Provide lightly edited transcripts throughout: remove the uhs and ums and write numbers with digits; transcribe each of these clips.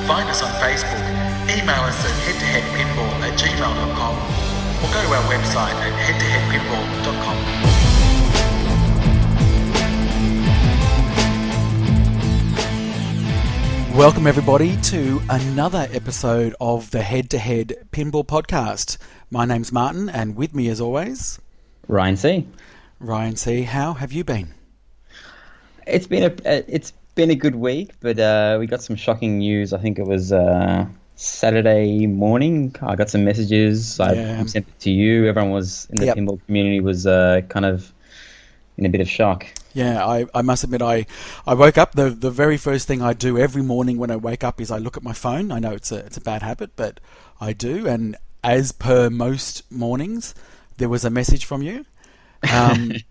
Find us on Facebook, email us at head2headpinball@gmail.com, or go to our website at head2headpinball.com. Welcome everybody to another episode of the Head2Head Pinball Podcast. My name's Martin, and with me as always, Ryan C. Ryan C, how have you been? It's been a good week, but we got some shocking news. I think it was Saturday morning. I got some messages. I sent it to you. Everyone was in the pinball community was kind of in a bit of shock. Yeah, I must admit, I woke up, the very first thing I do every morning when I wake up is I look at my phone. I know it's a bad habit, but I do, and as per most mornings, there was a message from you. And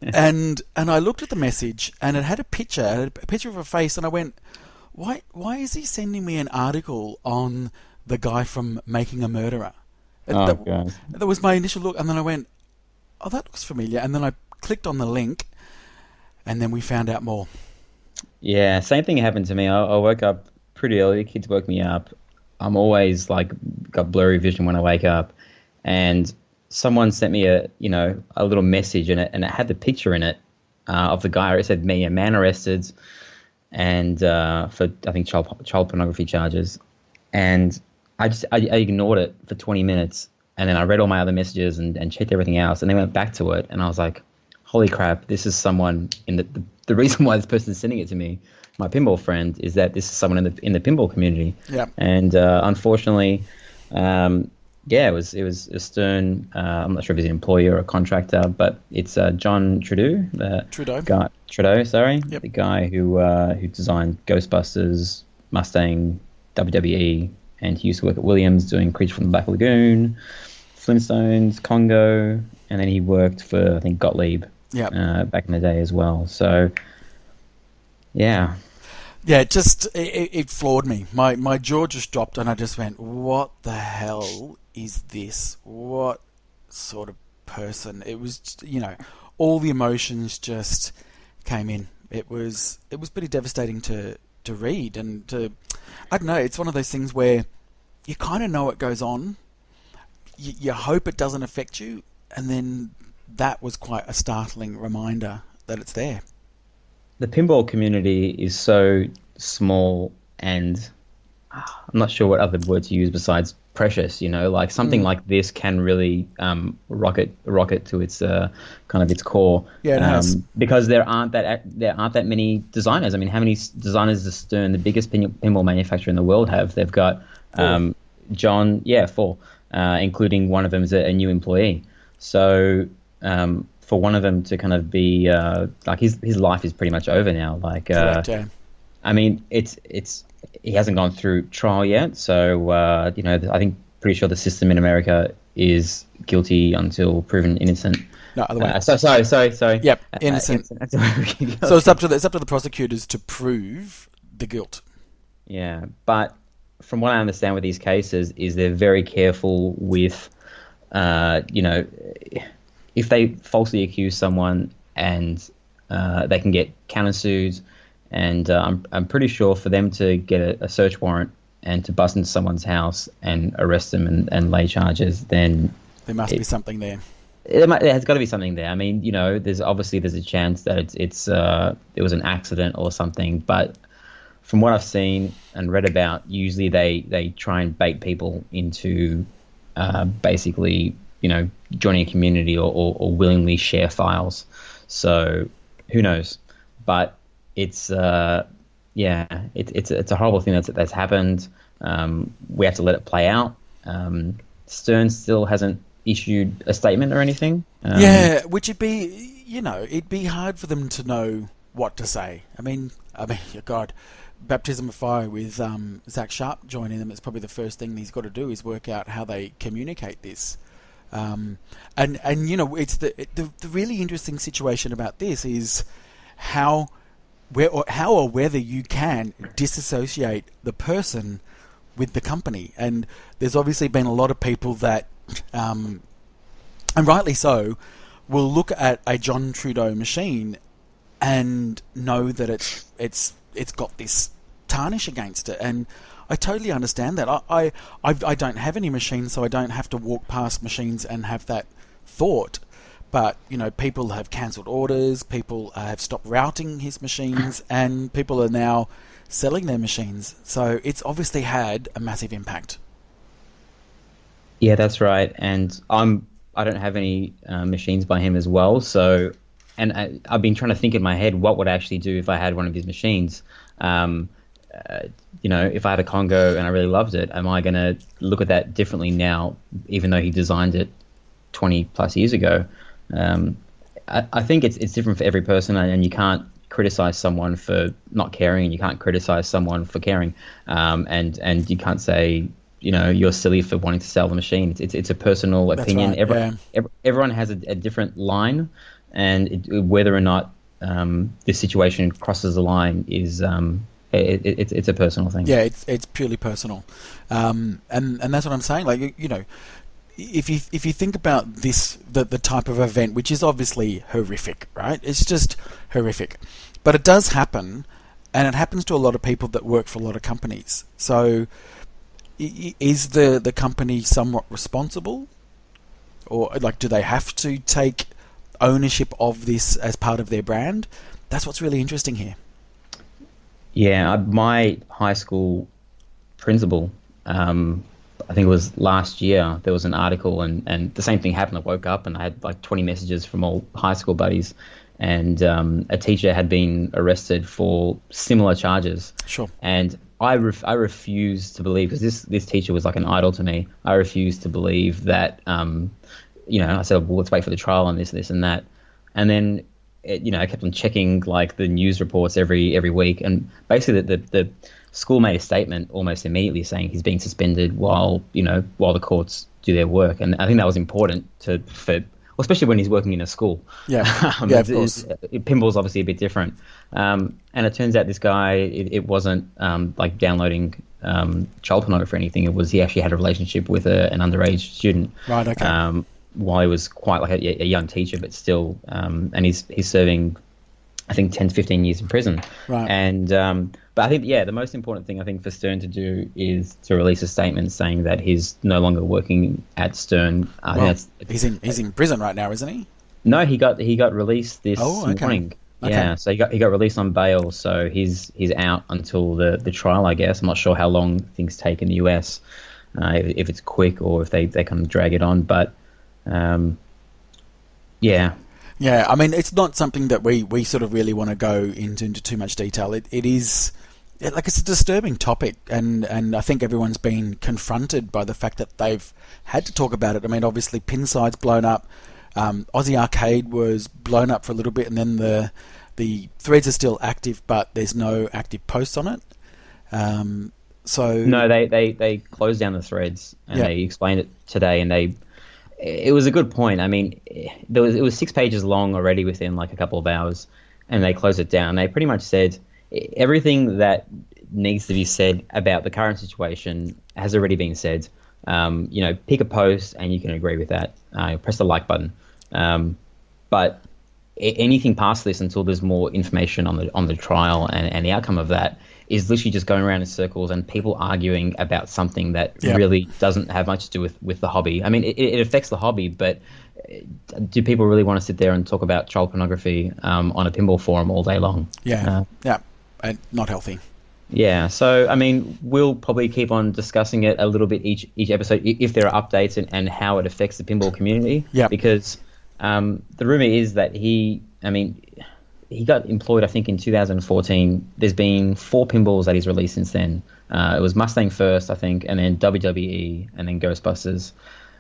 I looked at the message, and it had a picture of a face, and I went, why is he sending me an article on the guy from Making a Murderer? God. That was my initial look, and then I went, oh, that looks familiar, and then I clicked on the link, and then we found out more. Yeah, same thing happened to me. I woke up pretty early. The kids woke me up. I'm always got blurry vision when I wake up, and someone sent me a little message, and it had the picture in it of the guy. It said, "Me, a man arrested, and for I think child pornography charges." And I ignored it for 20 minutes, and then I read all my other messages and checked everything else, and then went back to it, and I was like, holy crap, this is someone in the reason why this person is sending it to me, my pinball friend, is that this is someone in the pinball community. Yeah. And unfortunately, it was a Stern. I'm not sure if he's an employee or a contractor, but it's John Trudeau. Trudeau, sorry. Yep. The guy who designed Ghostbusters, Mustang, WWE, and he used to work at Williams doing Creature from the Black Lagoon, Flintstones, Congo, and then he worked for, I think, Gottlieb. Back in the day as well. So, yeah. Yeah, it floored me. My jaw just dropped, and I just went, what the hell is this? What sort of person? It was, all the emotions just came in. It was pretty devastating to read, and I don't know, it's one of those things where you kind of know what goes on. You hope it doesn't affect you, and then that was quite a startling reminder that it's there. The pinball community is so small, and I'm not sure what other word to use besides precious. Something like this can really rocket to its kind of its core. Yeah, it has. Because there aren't that many designers. I mean, how many designers does Stern, the biggest pinball manufacturer in the world, have? They've got John, 4, including one of them is a new employee. So for one of them to kind of be his life is pretty much over now. Correct, yeah. I mean, it's he hasn't gone through trial yet, so I think pretty sure the system in America is guilty until proven innocent. No, other way. Sorry. Yep, innocent. So it's up to the prosecutors to prove the guilt. Yeah, but from what I understand with these cases, is they're very careful with, if they falsely accuse someone and they can get countersued, and I'm pretty sure for them to get a search warrant and to bust into someone's house and arrest them and lay charges, then there must be something there. There has got to be something there. I mean, there's a chance that it was an accident or something, but from what I've seen and read about, usually they try and bait people into basically, joining a community or willingly share files. So who knows? But it's a horrible thing that's happened. We have to let it play out. Stern still hasn't issued a statement or anything. Which it'd be hard for them to know what to say. I mean, God, Baptism of Fire with Zach Sharp joining them, it's probably the first thing he's got to do is work out how they communicate this. It's the really interesting situation about this is how or whether you can disassociate the person with the company. And there's obviously been a lot of people that, and rightly so, will look at a John Trudeau machine and know that it's got this tarnish against it. And I totally understand that. I don't have any machines, so I don't have to walk past machines and have that thought. But, people have cancelled orders, people have stopped routing his machines, and people are now selling their machines. So it's obviously had a massive impact. Yeah, that's right. And I don't have any machines by him as well. So, and I've been trying to think in my head what would I actually do if I had one of his machines. If I had a Congo and I really loved it, am I going to look at that differently now, even though he designed it 20 plus years ago? I think it's different for every person, and you can't criticize someone for not caring, and you can't criticize someone for caring, and you can't say you're silly for wanting to sell the machine. It's a personal opinion. Right, everyone has a different line, and whether or not this situation crosses the line is it's a personal thing. Yeah, it's purely personal, and that's what I'm saying. Like if you think about this, the type of event, which is obviously horrific, right? It's just horrific, but it does happen, and it happens to a lot of people that work for a lot of companies. So, is the company somewhat responsible, or do they have to take ownership of this as part of their brand? That's what's really interesting here. Yeah, my high school principal, I think it was last year, there was an article, and the same thing happened. I woke up and I had 20 messages from all high school buddies, and a teacher had been arrested for similar charges. Sure. And I refuse to believe, because this teacher was like an idol to me. I refuse to believe that, I said, well, let's wait for the trial on this, and that. And then, I kept on checking the news reports every week. And basically the school made a statement almost immediately saying he's being suspended while the courts do their work. And I think that was important especially when he's working in a school. Yeah, yeah, of course. Pinball's obviously a bit different. And it turns out this guy, it wasn't downloading child pornography or anything. It was he actually had a relationship with an underage student. Right, okay. While he was quite a young teacher, but still, and he's serving, I think, 10 to 15 years in prison. Right. And but I think, the most important thing I think for Stern to do is to release a statement saying that he's no longer working at Stern. He's in prison right now, isn't he? No, he got released this morning. Okay. Yeah, so he got released on bail, so he's out until the trial, I guess. I'm not sure how long things take in the US, if it's quick or if they kind of drag it on, but yeah. Yeah, I mean, it's not something that we sort of really want to go into too much detail. It is, it's a disturbing topic, and I think everyone's been confronted by the fact that they've had to talk about it. I mean, obviously, Pinside's blown up. Aussie Arcade was blown up for a little bit, and then the threads are still active, but there's no active posts on it. So no, they closed down the threads, and they explained it today, and it was a good point. I mean, it was 6 pages long already within a couple of hours, and they closed it down. They pretty much said everything that needs to be said about the current situation has already been said. Pick a post and you can agree with that. Press the like button. But anything past this, until there's more information on the trial and the outcome of that, is literally just going around in circles and people arguing about something that really doesn't have much to do with the hobby. I mean, it affects the hobby, but do people really want to sit there and talk about child pornography on a pinball forum all day long? Yeah, and not healthy. Yeah, so I mean, we'll probably keep on discussing it a little bit each episode if there are updates and how it affects the pinball community. Yeah, because the rumor is that he got employed, I think, in 2014. There's been 4 pinballs that he's released since then. It was Mustang first, I think, and then WWE, and then Ghostbusters.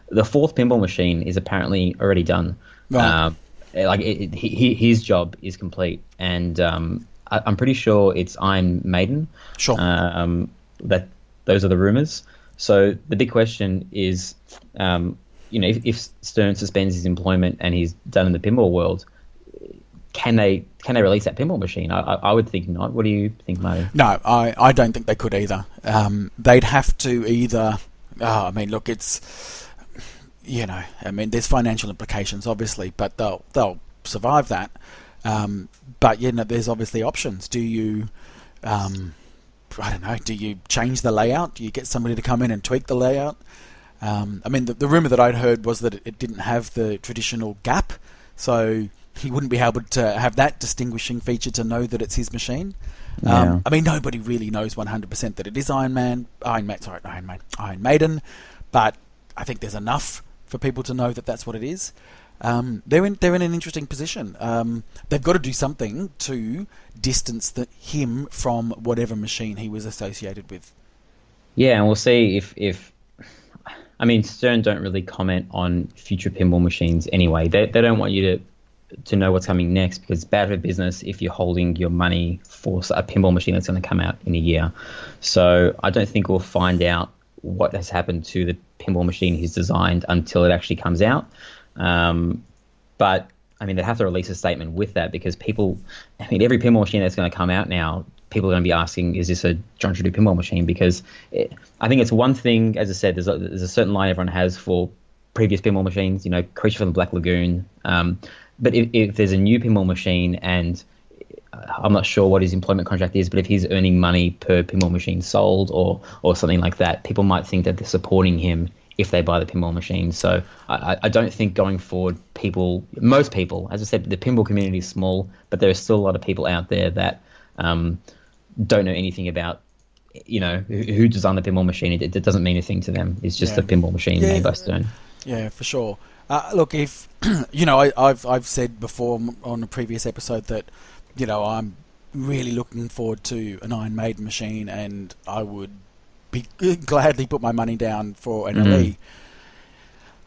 The 4th pinball machine is apparently already done. Right. His job is complete, and I'm pretty sure it's Iron Maiden. Sure. That those are the rumors. So the big question is, if Stern suspends his employment and he's done in the pinball world, can they release that pinball machine? I would think not. What do you think, Marty? No, I don't think they could either. They'd have to either. I mean, look, it's there's financial implications, obviously, but they'll survive that. But there's obviously options. Do you I don't know, do you change the layout? Do you get somebody to come in and tweak the layout? I mean, the rumor that I'd heard was that it didn't have the traditional gap, so he wouldn't be able to have that distinguishing feature to know that it's his machine. Yeah. I mean, nobody really knows 100% that it is Iron Maiden, but I think there's enough for people to know that that's what it is. They're in an interesting position. They've got to do something to distance him from whatever machine he was associated with. Yeah, and we'll see if I mean, Stern don't really comment on future pinball machines anyway. They don't want you to know what's coming next, because it's bad for business if you're holding your money for a pinball machine that's going to come out in a year. So I don't think we'll find out what has happened to the pinball machine he's designed until it actually comes out. But I mean, they have to release a statement with that, because every pinball machine that's going to come out now, people are going to be asking, is this a John Trudeau pinball machine? Because I think it's one thing, as I said, there's a certain line everyone has for previous pinball machines, Creature from the Black Lagoon. But if there's a new pinball machine, and I'm not sure what his employment contract is, but if he's earning money per pinball machine sold or something like that, people might think that they're supporting him if they buy the pinball machine. So I don't think going forward, most people, as I said, the pinball community is small, but there are still a lot of people out there that don't know anything about, who designed the pinball machine. It doesn't mean anything to them. It's just a pinball machine made by Stern. Yeah, for sure. Look, if I've said before on a previous episode that I'm really looking forward to an Iron Maiden machine, and I would gladly put my money down for an LE.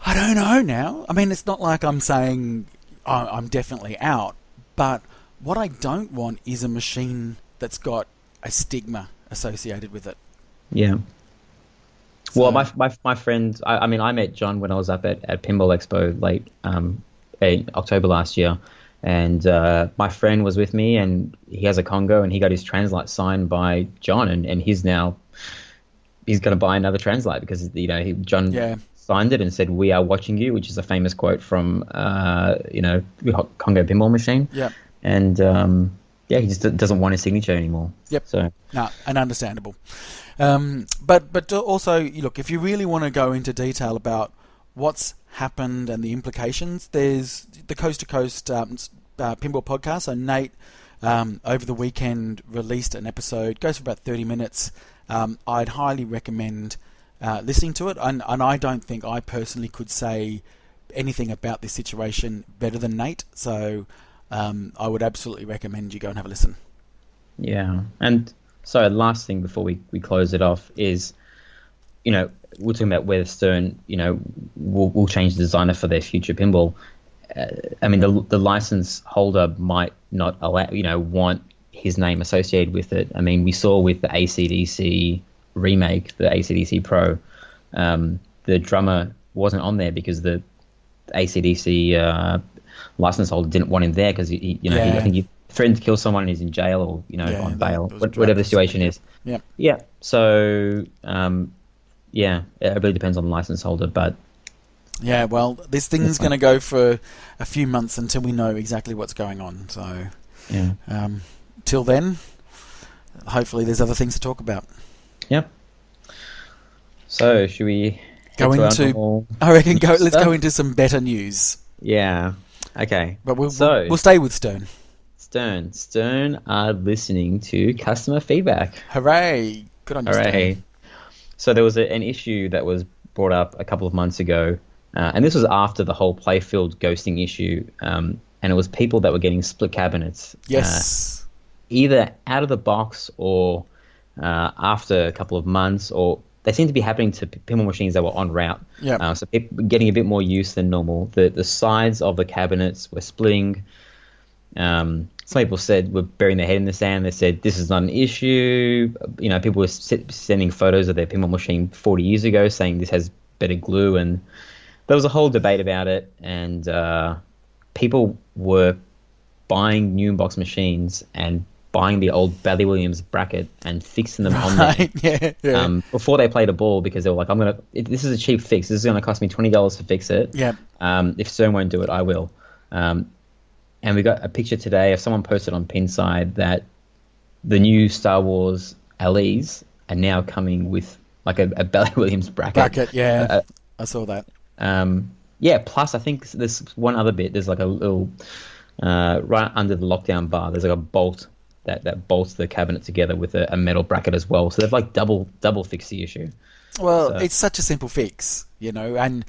I don't know now. I mean, it's not like I'm saying I'm definitely out, but what I don't want is a machine that's got a stigma associated with it. Yeah. So, well, my friend, I mean, I met John when I was up at Pinball Expo late in October last year, and my friend was with me, and he has a Congo, and he got his Translite signed by John, and he's going to buy another Translite because John signed it and said, "We are watching you," which is a famous quote from Congo Pinball Machine. Yeah. And he just doesn't want his signature anymore. Yep. So and understandable. But also, look, if you really want to go into detail about what's happened and the implications, there's the Coast to Coast Pinball Podcast. So Nate, over the weekend, released an episode. Goes for about 30 minutes. I'd highly recommend listening to it. And I don't think I personally could say anything about this situation better than Nate. So I would absolutely recommend you go and have a listen. Yeah. And so last thing before we close it off is, we're talking about whether Stern, will change the designer for their future pinball. I mean, the license holder might not allow, want his name associated with it. I mean, we saw with the AC/DC remake, the AC/DC Pro, the drummer wasn't on there because the AC/DC license holder didn't want him there because I think he threatened to kill someone and he's in jail or on bail, whatever the situation is. Yeah. So it really depends on the license holder, but yeah, well, this thing's going to go for a few months until we know exactly what's going on. So till then, hopefully there's other things to talk about. Yeah. So should we go into? I reckon let's go into some better news. Yeah. Okay. But we'll stay with Stern. Stern are listening to customer feedback. Hooray! Good on you, Hooray! Stern. So there was an issue that was brought up a couple of months ago, and this was after the whole playfield ghosting issue, and it was people that were getting split cabinets. Yes. Either out of the box or after a couple of months, or they seem to be happening to pinball machines that were en route. Yeah. So people getting a bit more use than normal. The sides of the cabinets were splitting. Some people were burying their head in the sand. They said this is not an issue. People were sending photos of their pinball machine 40 years ago, saying this has better glue, and there was a whole debate about it. And people were buying new box machines and buying the old Bally Williams bracket and fixing them on there. Yeah. Before they played a ball, because they were like, this is a cheap fix. This is going to cost me $20 to fix it. Yeah. If Stern won't do it, I will. And we got a picture today of someone posted on Pinside that the new Star Wars LEs are now coming with like a Bally Williams bracket. Bracket, yeah. I saw that. Yeah, plus I think there's one other bit. There's like a little right under the lockdown bar. There's like a bolt that bolts the cabinet together with a metal bracket as well. So they've like double fixed the issue. Well, it's such a simple fix, and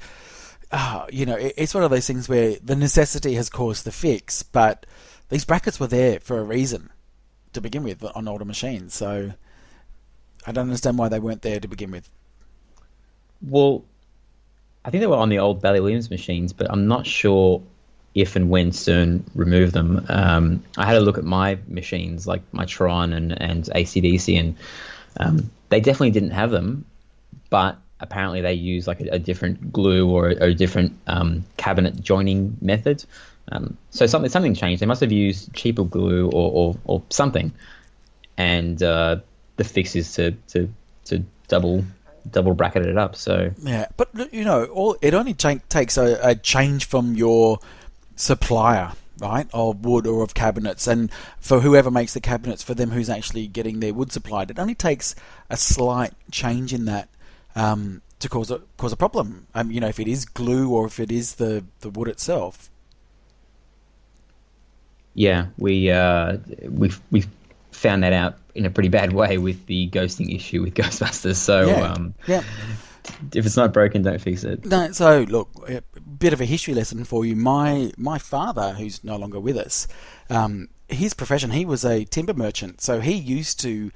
it's one of those things where the necessity has caused the fix, but these brackets were there for a reason to begin with on older machines. So I don't understand why they weren't there to begin with. Well, I think they were on the old Bally Williams machines, but I'm not sure if and when CERN removed them. I had a look at my machines, like my Tron and AC/DC, and they definitely didn't have them, but apparently they use like a different glue or a different cabinet joining method. So something changed. They must have used cheaper glue or something, and the fix is to double bracketed it up. So yeah, but it only takes a change from your supplier, right, of wood or of cabinets, and for whoever makes the cabinets, for them who's actually getting their wood supplied, it only takes a slight change in that to cause a problem. If it is glue or if it is the wood itself. Yeah, we found that out in a pretty bad way with the ghosting issue with Ghostbusters. So yeah. If it's not broken, don't fix it. No, so look, a bit of a history lesson for you. My father, who's no longer with us, his profession, he was a timber merchant. So he used to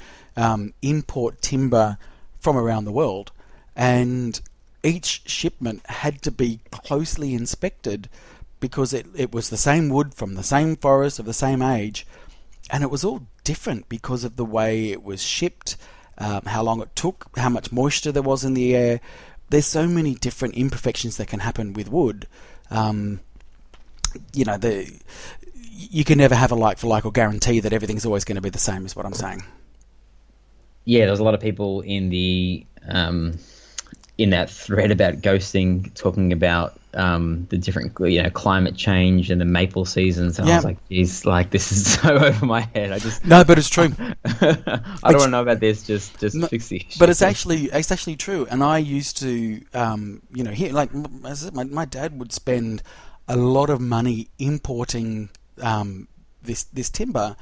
import timber from around the world, and each shipment had to be closely inspected because it was the same wood from the same forest of the same age, and it was all different because of the way it was shipped, how long it took, how much moisture there was in the air. There's so many different imperfections that can happen with wood. You can never have a like for like or guarantee that everything's always going to be the same, is what I'm saying. Yeah, there was a lot of people in the in that thread about ghosting talking about the different climate change and the maple seasons, and I was like, geez, like this is so over my head. No, but it's true. I don't want to know about this. Just fix the issue. But it's actually true. And I used to here, like as I said, my dad would spend a lot of money importing this timber,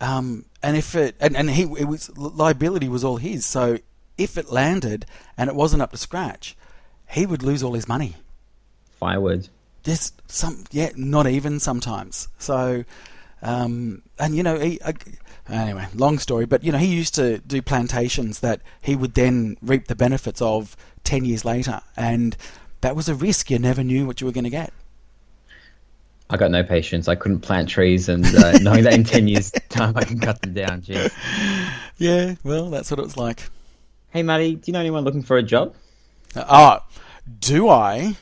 and if it was liability was all his. So if it landed and it wasn't up to scratch, he would lose all his money. Firewood. Not even sometimes. So, anyway, long story, but he used to do plantations that he would then reap the benefits of 10 years later, and that was a risk. You never knew what you were going to get. I got no patience. I couldn't plant trees, and knowing that in 10 years' time I can cut them down. Jeez. Yeah, well, that's what it was like. Hey, Matty, do you know anyone looking for a job? Do I?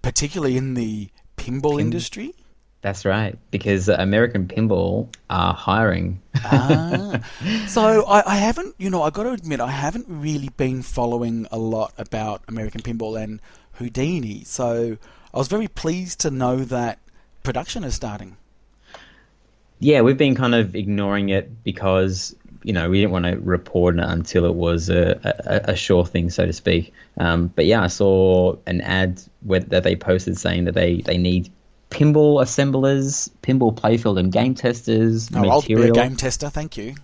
Particularly in the pinball industry? That's right, because American Pinball are hiring. So I haven't, I got to admit, I haven't really been following a lot about American Pinball and Houdini. So I was very pleased to know that production is starting. Yeah, we've been kind of ignoring it because we didn't want to report it until it was a sure thing, so to speak. But yeah, I saw an ad that they posted saying that they need pinball assemblers, pinball playfield and game testers. I'll be a game tester, thank you.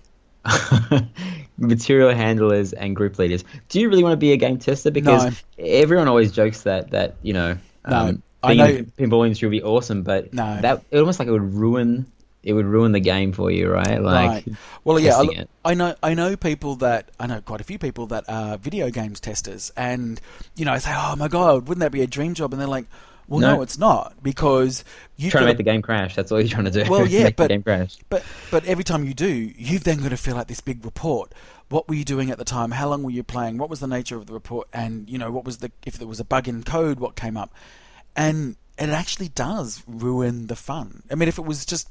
Material handlers and group leaders. Do you really want to be a game tester? Because everyone always jokes that being in the pinball industry would be awesome, but it almost like it would ruin the game for you, right? Like, right. Well, yeah, I know quite a few people that are video games testers, and I say, oh my god, wouldn't that be a dream job? And they're like, well, no, it's not, because you're trying to make the game crash. That's all you're trying to do. Well, yeah, make the game crash. But every time you do, you've then got to fill out this big report. What were you doing at the time? How long were you playing? What was the nature of the report? And what was if there was a bug in code, what came up? And it actually does ruin the fun. I mean, if it was just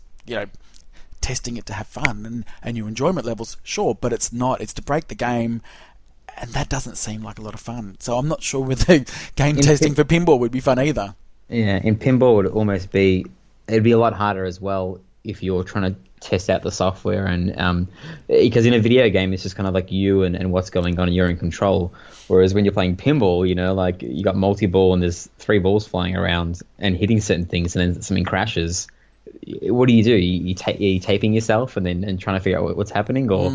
testing it to have fun and your enjoyment levels, sure, but it's not. It's to break the game, and that doesn't seem like a lot of fun. So I'm not sure whether game testing for pinball would be fun either. Yeah, in pinball it'd be a lot harder as well if you're trying to test out the software, and because in a video game it's just kind of like you and what's going on, and you're in control. Whereas when you're playing pinball, you know, like you got multi-ball and there's 3 balls flying around and hitting certain things, and then something crashes. What do? You taping yourself and trying to figure out what's happening, or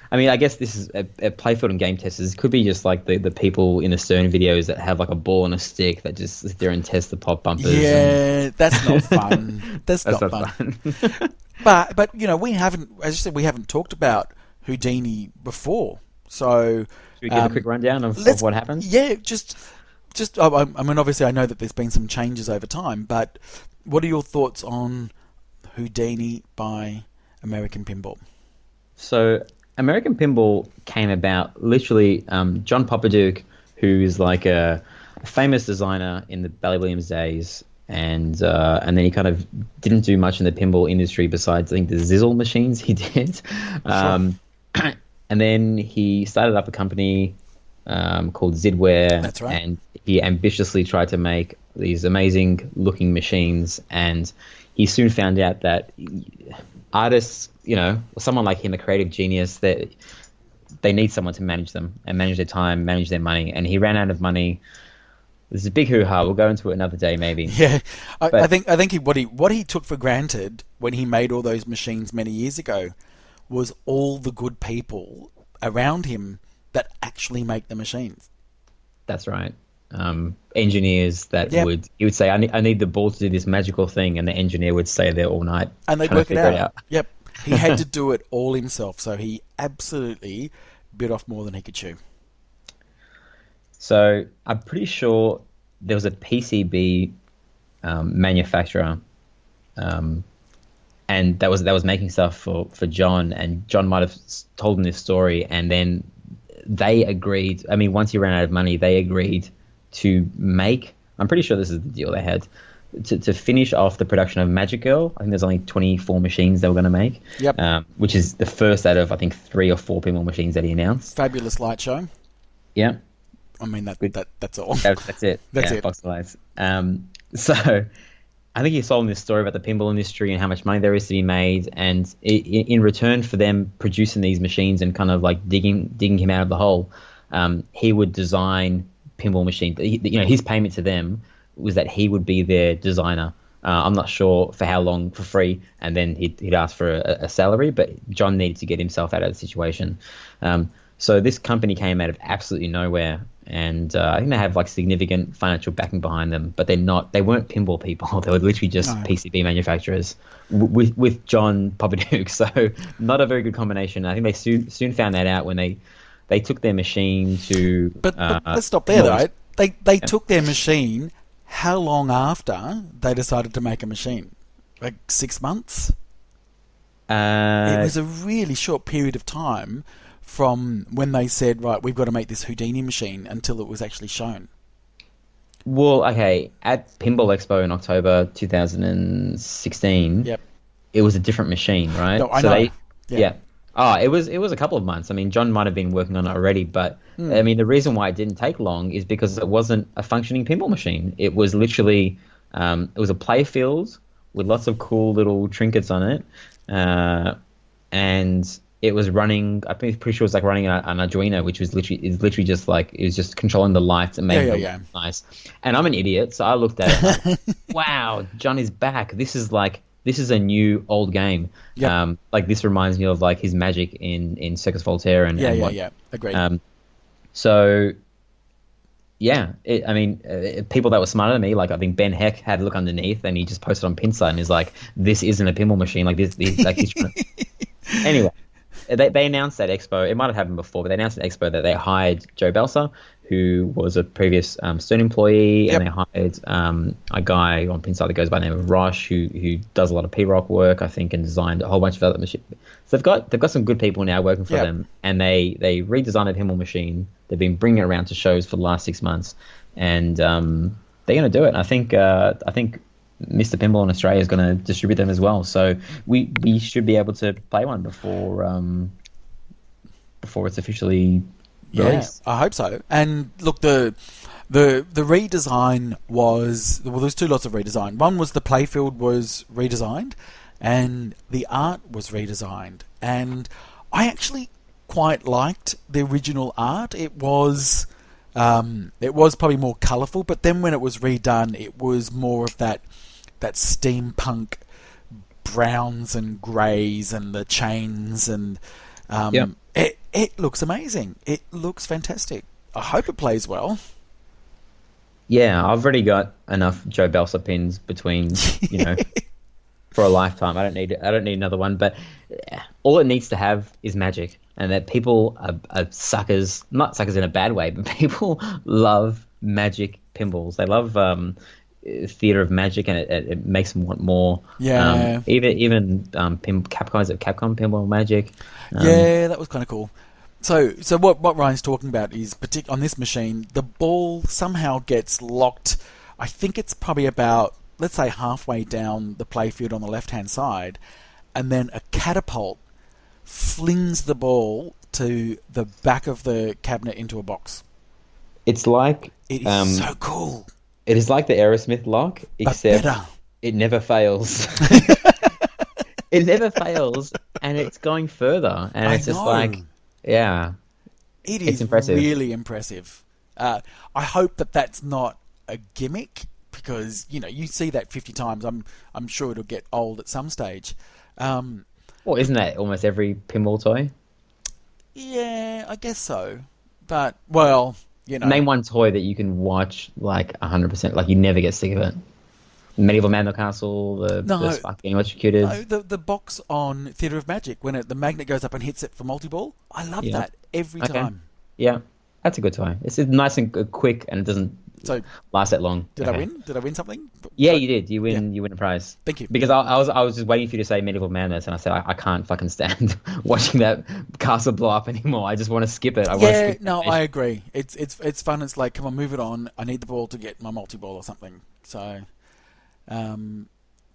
I mean, I guess this is a playfield and game testers. It could be just like the people in the Stern videos that have like a ball and a stick that just sit there and test the pop bumpers. Yeah, that's not fun. That's not fun. But you know, we haven't, as you said, we haven't talked about Houdini before. So should we give a quick rundown of what happened? Yeah, just. I mean, obviously, I know that there's been some changes over time, but what are your thoughts on Houdini by American Pinball? So American Pinball came about literally John Poppaduke, who is like a famous designer in the Bally Williams days, and then he kind of didn't do much in the pinball industry besides, I think, the Zizzle machines he did. And then he started up a company called Zidware. That's right. And he ambitiously tried to make these amazing looking machines, and he soon found out that artists, you know, someone like him, a creative genius, that they need someone to manage them and manage their time, manage their money. And he ran out of money. There's a big hoo-ha. We'll go into it another day, maybe. Yeah, I think what he took for granted when he made all those machines many years ago was all the good people around him that actually make the machines. That's right. Engineers that he would say, I need the ball to do this magical thing, and the engineer would stay there all night and they'd work it out. Yep, he had to do it all himself, so he absolutely bit off more than he could chew. So I'm pretty sure there was a PCB manufacturer, and that was making stuff for John, and John might have told him this story, and then they agreed. I mean, once he ran out of money, they agreed to make. I'm pretty sure this is the deal they had to finish off the production of Magic Girl. I think there's only 24 machines they were going to make. Yep. Which is the first out of, I think, 3 or 4 pinball machines that he announced. Fabulous light show. Yeah. I mean that's all. That's it. That's it. Box of lights. So I think he sold him this story about the pinball industry and how much money there is to be made, and in return for them producing these machines and kind of like digging him out of the hole, he would design pinball machines. You know, his payment to them was that he would be their designer. I'm not sure for how long, for free, and then he'd ask for a salary, but John needed to get himself out of the situation. So this company came out of absolutely nowhere, and I think they have like significant financial backing behind them, but they weren't pinball people. They were literally just PCB manufacturers with John Poppaduke. So not a very good combination. I think they soon found that out when they took their machine to. But let's stop there, though. They took their machine. How long after they decided to make a machine? Like 6 months? It was a really short period of time from when they said, right, we've got to make this Houdini machine until it was actually shown. Well, okay, at Pinball Expo in October 2016, yep, it was a different machine, right? No, I know. Yeah. Oh, it was a couple of months. I mean, John might have been working on it already, but I mean, the reason why it didn't take long is because it wasn't a functioning pinball machine. It was literally, it was a play field with lots of cool little trinkets on it, and it was running. I'm pretty sure it was like running an Arduino, which was literally just like it was just controlling the lights and making it nice. And I'm an idiot, so I looked at it. Like, wow, John is back. This is a new old game. Yep. Like this reminds me of like his magic in Circus Voltaire and agreed. So yeah, people that were smarter than me, like I think Ben Heck had a look underneath and he just posted on Pinside and he's like, this isn't a pinball machine. Like this like he's trying to... Anyway, they announced at Expo. It might have happened before, but they announced at Expo that they hired Joe Belser, who was a previous Stern employee, and they hired a guy on Pinside that goes by the name of Rosh, who does a lot of P-Rock work, I think, and designed a whole bunch of other machines. So they've got some good people now working for them, and they redesigned a pinball machine. They've been bringing it around to shows for the last 6 months, and they're going to do it. I think Mr. Pinball in Australia is going to distribute them as well. So we should be able to play one before it's officially released. Yeah, I hope so. And look, the redesign was, well, there's 2 lots of redesign. One was the playfield was redesigned, and the art was redesigned. And I actually quite liked the original art. It was probably more colourful, but then when it was redone, it was more of that steampunk browns and greys and the chains, and it looks amazing. It looks fantastic. I hope it plays well. Yeah, I've already got enough Joe Belsa pins between, for a lifetime. I don't need another one. But all it needs to have is magic, and that people are suckers. Not suckers in a bad way, but people love magic pinballs. They love theater of magic, and it makes them want more. Yeah. Even Capcom Pinball Magic. Yeah, that was kind of cool. So what Ryan's talking about is, on this machine, the ball somehow gets locked. I think it's probably about, let's say, halfway down the playfield on the left-hand side, and then a catapult flings the ball to the back of the cabinet into a box. It's like... It is so cool. It is like the Aerosmith lock, except better. It never fails. It never fails, and it's going further, and it's just like... Yeah, it's impressive. Really impressive. I hope that that's not a gimmick, because you see that 50 times. I'm sure it'll get old at some stage. Well, isn't that almost every pinball toy? Yeah, I guess so. But name one toy that you can watch like 100%, like you never get sick of it. Medieval Man in the Castle, the Spark getting electrocuted. No, the box on Theatre of Magic, when the magnet goes up and hits it for multi-ball. I love that every time. Yeah, that's a good toy. It's nice and quick, and it doesn't last that long. Did I win? Did I win something? Yeah, you did. You win. Yeah. You win a prize. Thank you. Because I was just waiting for you to say Medieval Madness, and I said I can't fucking stand watching that castle blow up anymore. I just want to skip it. I agree. It's fun. It's like, come on, move it on. I need the ball to get my multi-ball or something. So.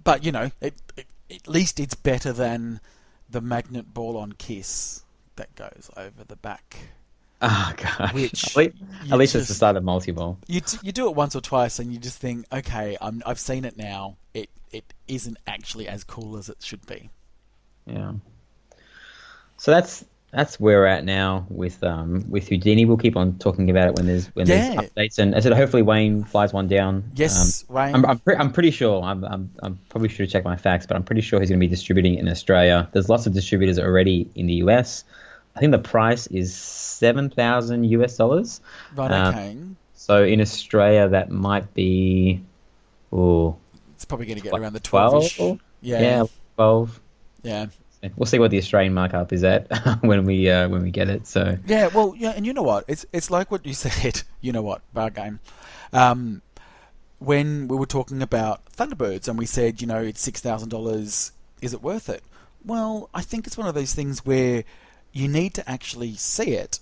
But at least it's better than the magnet ball on Kiss that goes over the back. Oh gosh! At least it's the start of multi-ball. You do it once or twice, and you just think, okay, I've seen it now. It isn't actually as cool as it should be. Yeah. So that's where we're at now with Houdini. We'll keep on talking about it when there's updates, and as I said, hopefully Wayne flies one down. Yes, Wayne. I'm pretty sure. I'm probably should have checked my facts, but I'm pretty sure he's going to be distributing in Australia. There's lots of distributors already in the US. I think the price is $7,000 US. Right. Okay. So in Australia, that might be. It's probably going to get around the 12. Yeah, 12. Yeah. We'll see what the Australian markup is at when we get it. So and you know what? It's like what you said. You know what? Bar game. When we were talking about Thunderbirds, and we said, it's $6,000. Is it worth it? Well, I think it's one of those things where you need to actually see it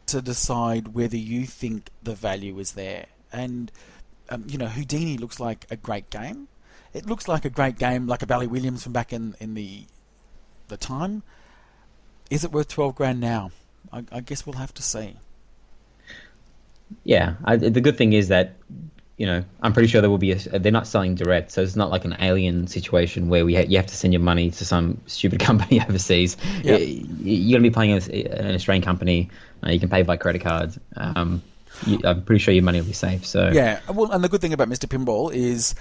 to decide whether you think the value is there. And Houdini looks like a great game. It looks like a great game, like a Bally Williams from back in the time. Is it worth $12,000 now? I guess we'll have to see. Yeah, the good thing is that I'm pretty sure there will be they're not selling direct, so it's not like an Alien situation where you have to send your money to some stupid company overseas. Yep. You're gonna be paying an Australian company. You can pay by credit card. I'm pretty sure your money will be safe. So yeah, well, and the good thing about Mr. Pinball is,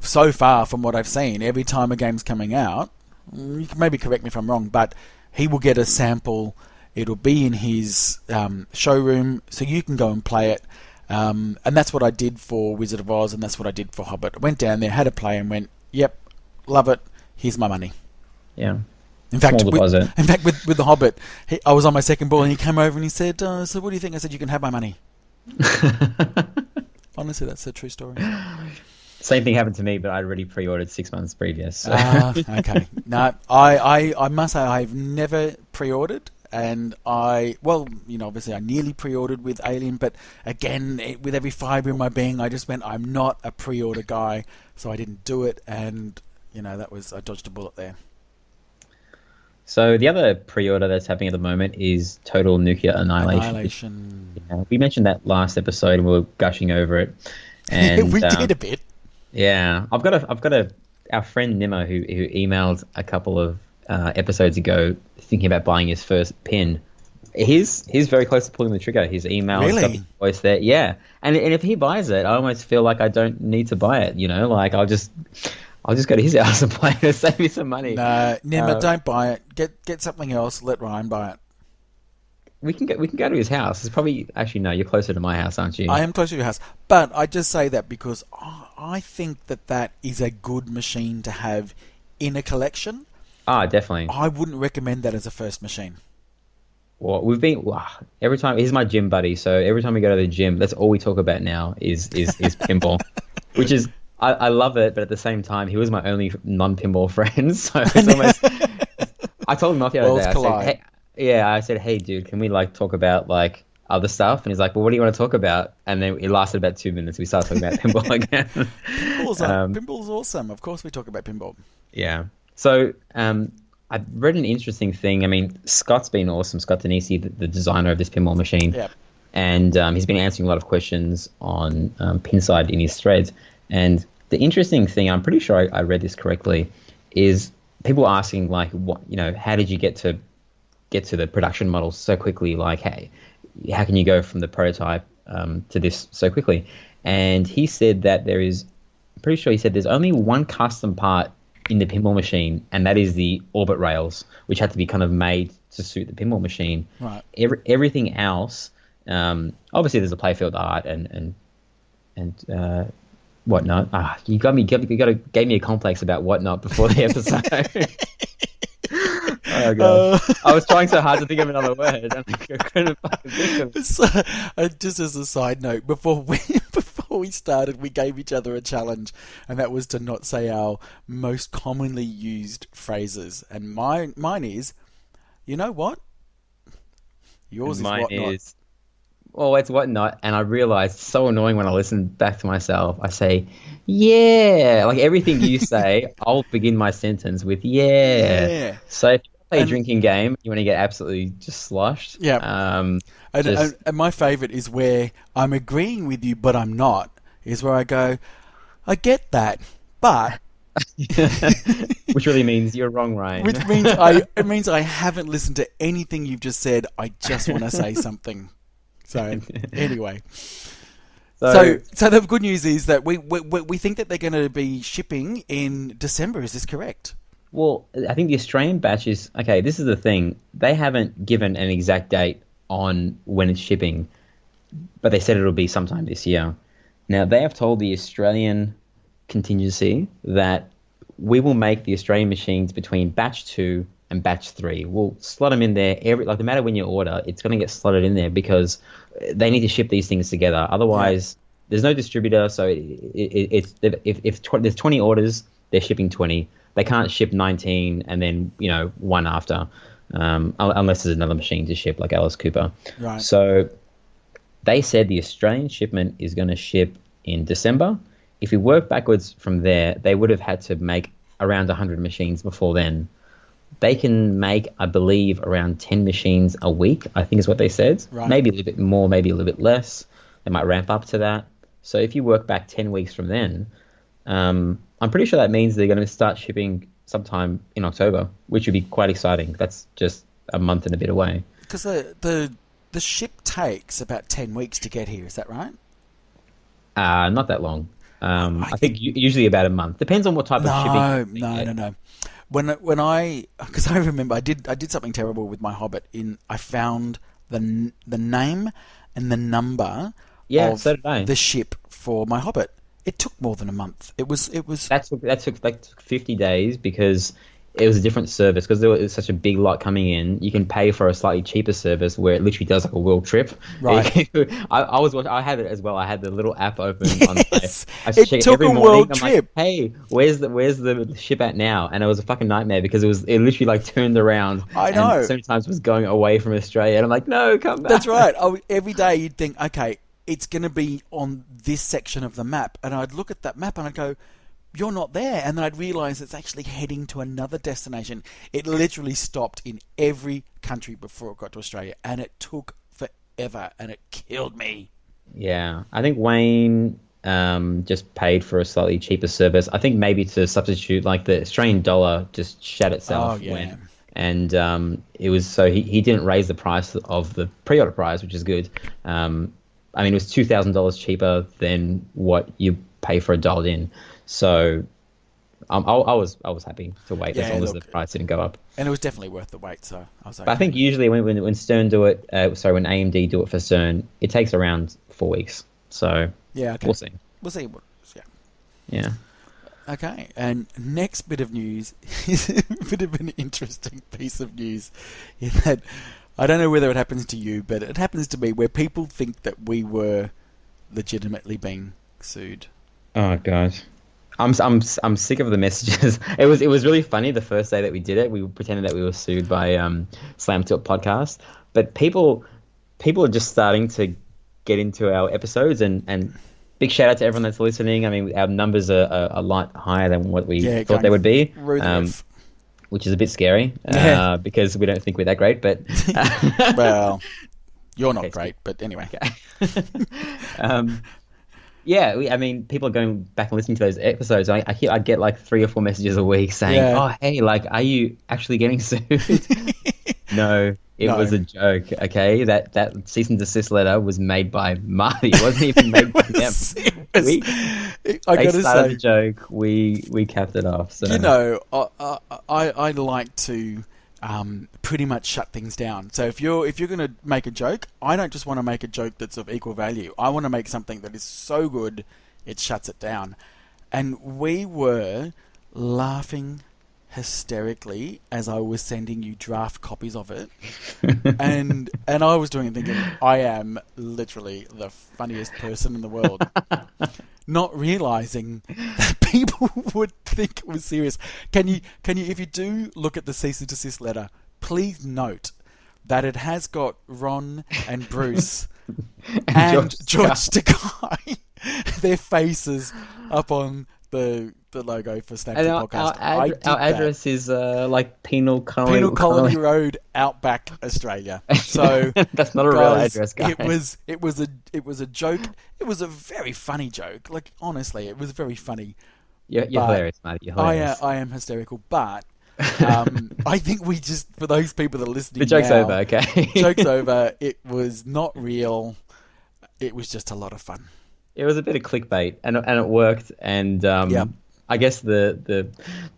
so far from what I've seen, every time a game's coming out, you can maybe correct me if I'm wrong, but he will get a sample. It'll be in his showroom, so you can go and play it. And that's what I did for Wizard of Oz, and that's what I did for Hobbit. I went down there, had a play, and went, yep, love it, here's my money. Yeah. In fact, with the Hobbit, I was on my second ball, and he came over and he said, so what do you think? I said, you can have my money. Honestly, that's a true story. Same thing happened to me, but I'd already pre-ordered 6 months previous. So. Okay. No, I must say I've never pre-ordered. And obviously I nearly pre-ordered with Alien, but again, with every fibre in my being, I just went, I'm not a pre-order guy, so I didn't do it, and I dodged a bullet there. So the other pre-order that's happening at the moment is Total Nuclear Annihilation. We mentioned that last episode, and we were gushing over it. And we did a bit. Yeah, I've got a our friend Nimo, who emailed a couple of episodes ago, thinking about buying his first pin. He's very close to pulling the trigger. His email has got Really? his voice there. Yeah, and if he buys it, I almost feel like I don't need to buy it. Like I'll just go to his house and play it and save me some money. No, Nima, don't buy it. Get something else. Let Ryan buy it. We can go to his house. It's probably actually no. You're closer to my house, aren't you? I am close to your house, but I just say that because I think that is a good machine to have in a collection. Ah, definitely. I wouldn't recommend that as a first machine. Well, every time he's my gym buddy, so every time we go to the gym, that's all we talk about now is pinball, which is I love it, but at the same time, he was my only non-pinball friend, so it's almost. I told him off the other day. I said, hey, dude, can we talk about other stuff? And he's like, well, what do you want to talk about? And then it lasted about 2 minutes. We started talking about pinball again. Pinball's awesome. Of course, we talk about pinball. Yeah. So I read an interesting thing. I mean, Scott's been awesome. Scott Denisi, the designer of this pinball machine. Yep. And he's been answering a lot of questions on Pinside in his threads. And the interesting thing, I'm pretty sure I read this correctly, is people asking how did you get to the production model so quickly? Hey, how can you go from the prototype to this so quickly? And he said that there's only one custom part in the pinball machine, and that is the orbit rails, which had to be kind of made to suit the pinball machine. Right. Everything else, obviously there's a playfield art and whatnot. You gave me a complex about whatnot before the episode. Oh god! I was trying so hard to think of another word, and I couldn't fucking think of it. So, just as a side note, before we started, we gave each other a challenge, and that was to not say our most commonly used phrases. And mine is, you know what? Yours Mine is whatnot. is, oh, it's whatnot, and I realized it's so annoying when I listen back to myself. I say, yeah, everything you say, I'll begin my sentence with yeah. Yeah. So if you play a drinking game, you want to get absolutely just sloshed. Yeah. And my favourite is where I'm agreeing with you, but I'm not. Is where I go, I get that, but which really means you're wrong, Ryan. which means it means I haven't listened to anything you've just said. I just want to say something. So anyway, so the good news is that we think that they're going to be shipping in December. Is this correct? Well, I think the Australian batch is okay. This is the thing; they haven't given an exact date on when it's shipping, but they said it'll be sometime this year. Now, they have told the Australian contingency that we will make the Australian machines between batch 2 and batch 3. We'll slot them in there. No matter when you order, it's going to get slotted in there because they need to ship these things together. Otherwise, there's no distributor. So if there's 20 orders, they're shipping 20. They can't ship 19 and then one after, unless there's another machine to ship like Alice Cooper. Right. So they said the Australian shipment is going to ship in December. If we work backwards from there, they would have had to make around 100 machines before then. They can make, I believe, around 10 machines a week, I think is what they said. Right. Maybe a little bit more, maybe a little bit less. They might ramp up to that. So if you work back 10 weeks from then, I'm pretty sure that means they're going to start shipping sometime in October, which would be quite exciting. That's just a month and a bit away. Because the ship takes about 10 weeks to get here. Is that right? Not that long. I think usually about a month. Depends on what type of shipping. No. Because I remember I did something terrible with my Hobbit. I found the name and the number of so did I. the ship for my Hobbit. It took more than a month. It was. That took 50 days because it was a different service because there was such a big lot coming in. You can pay for a slightly cheaper service where it literally does a world trip. Right. I had it as well. I had the little app open on Yes. I It took a world trip. Like, hey, where's the ship at now? And it was a fucking nightmare because it literally turned around. I know. And sometimes was going away from Australia, and I'm like, no, come back. That's right. Every day you'd think, okay, it's going to be on this section of the map, and I'd look at that map and I'd go, you're not there. And then I'd realise it's actually heading to another destination. It literally stopped in every country before it got to Australia, and it took forever, and it killed me. Yeah, I think Wayne just paid for a slightly cheaper service. I think maybe to substitute, like the Australian dollar just shat itself and it was so he didn't raise the price of the pre-order price, which is good. I mean, it was $2,000 cheaper than what you pay for a dialed in. So I was happy to wait as long as the price didn't go up. And it was definitely worth the wait. So I was. But I think usually when Stern do it, when AMD do it for Stern, it takes around 4 weeks. So we'll see. We'll see. Yeah. Okay, and next bit of news is a bit of an interesting piece of news in that I don't know whether it happens to you, but it happens to me where people think that we were legitimately being sued. Oh God, I'm sick of the messages. It was really funny the first day that we did it. We pretended that we were sued by Slam Tilt Podcast, but people are just starting to get into our episodes and. Big shout out to everyone that's listening. I mean, our numbers are a lot higher than what we thought they would be, which is a bit scary because we don't think we're that great. But well, you're not great, but anyway. Okay. I mean, people are going back and listening to those episodes. I get like 3 or 4 messages a week saying, "Oh, hey, like, are you actually getting sued?" No. It was a joke, okay? That cease and desist letter was made by Marty. It wasn't even made by them. They started the joke. We capped it off. So. You know, I like to pretty much shut things down. So if you're going to make a joke, I don't just want to make a joke that's of equal value. I want to make something that is so good it shuts it down. And we were laughing hysterically as I was sending you draft copies of it, and I was doing it thinking I am literally the funniest person in the world, not realizing that people would think it was serious. Can you if you do look at the cease and desist letter, please note that it has got Ron and Bruce and George Stakei, their faces up on the logo for Snapchat Podcast. Our address is like Penal Colony Road, Outback, Australia. So that's not a real address, guys. It was a joke. It was a very funny joke. Like, honestly, it was very funny. You're hilarious, mate. You're hilarious. I am hysterical, but I think we just, for those people that are listening, the joke's over. Okay, joke's over. It was not real. It was just a lot of fun. It was a bit of clickbait, and it worked. And I guess the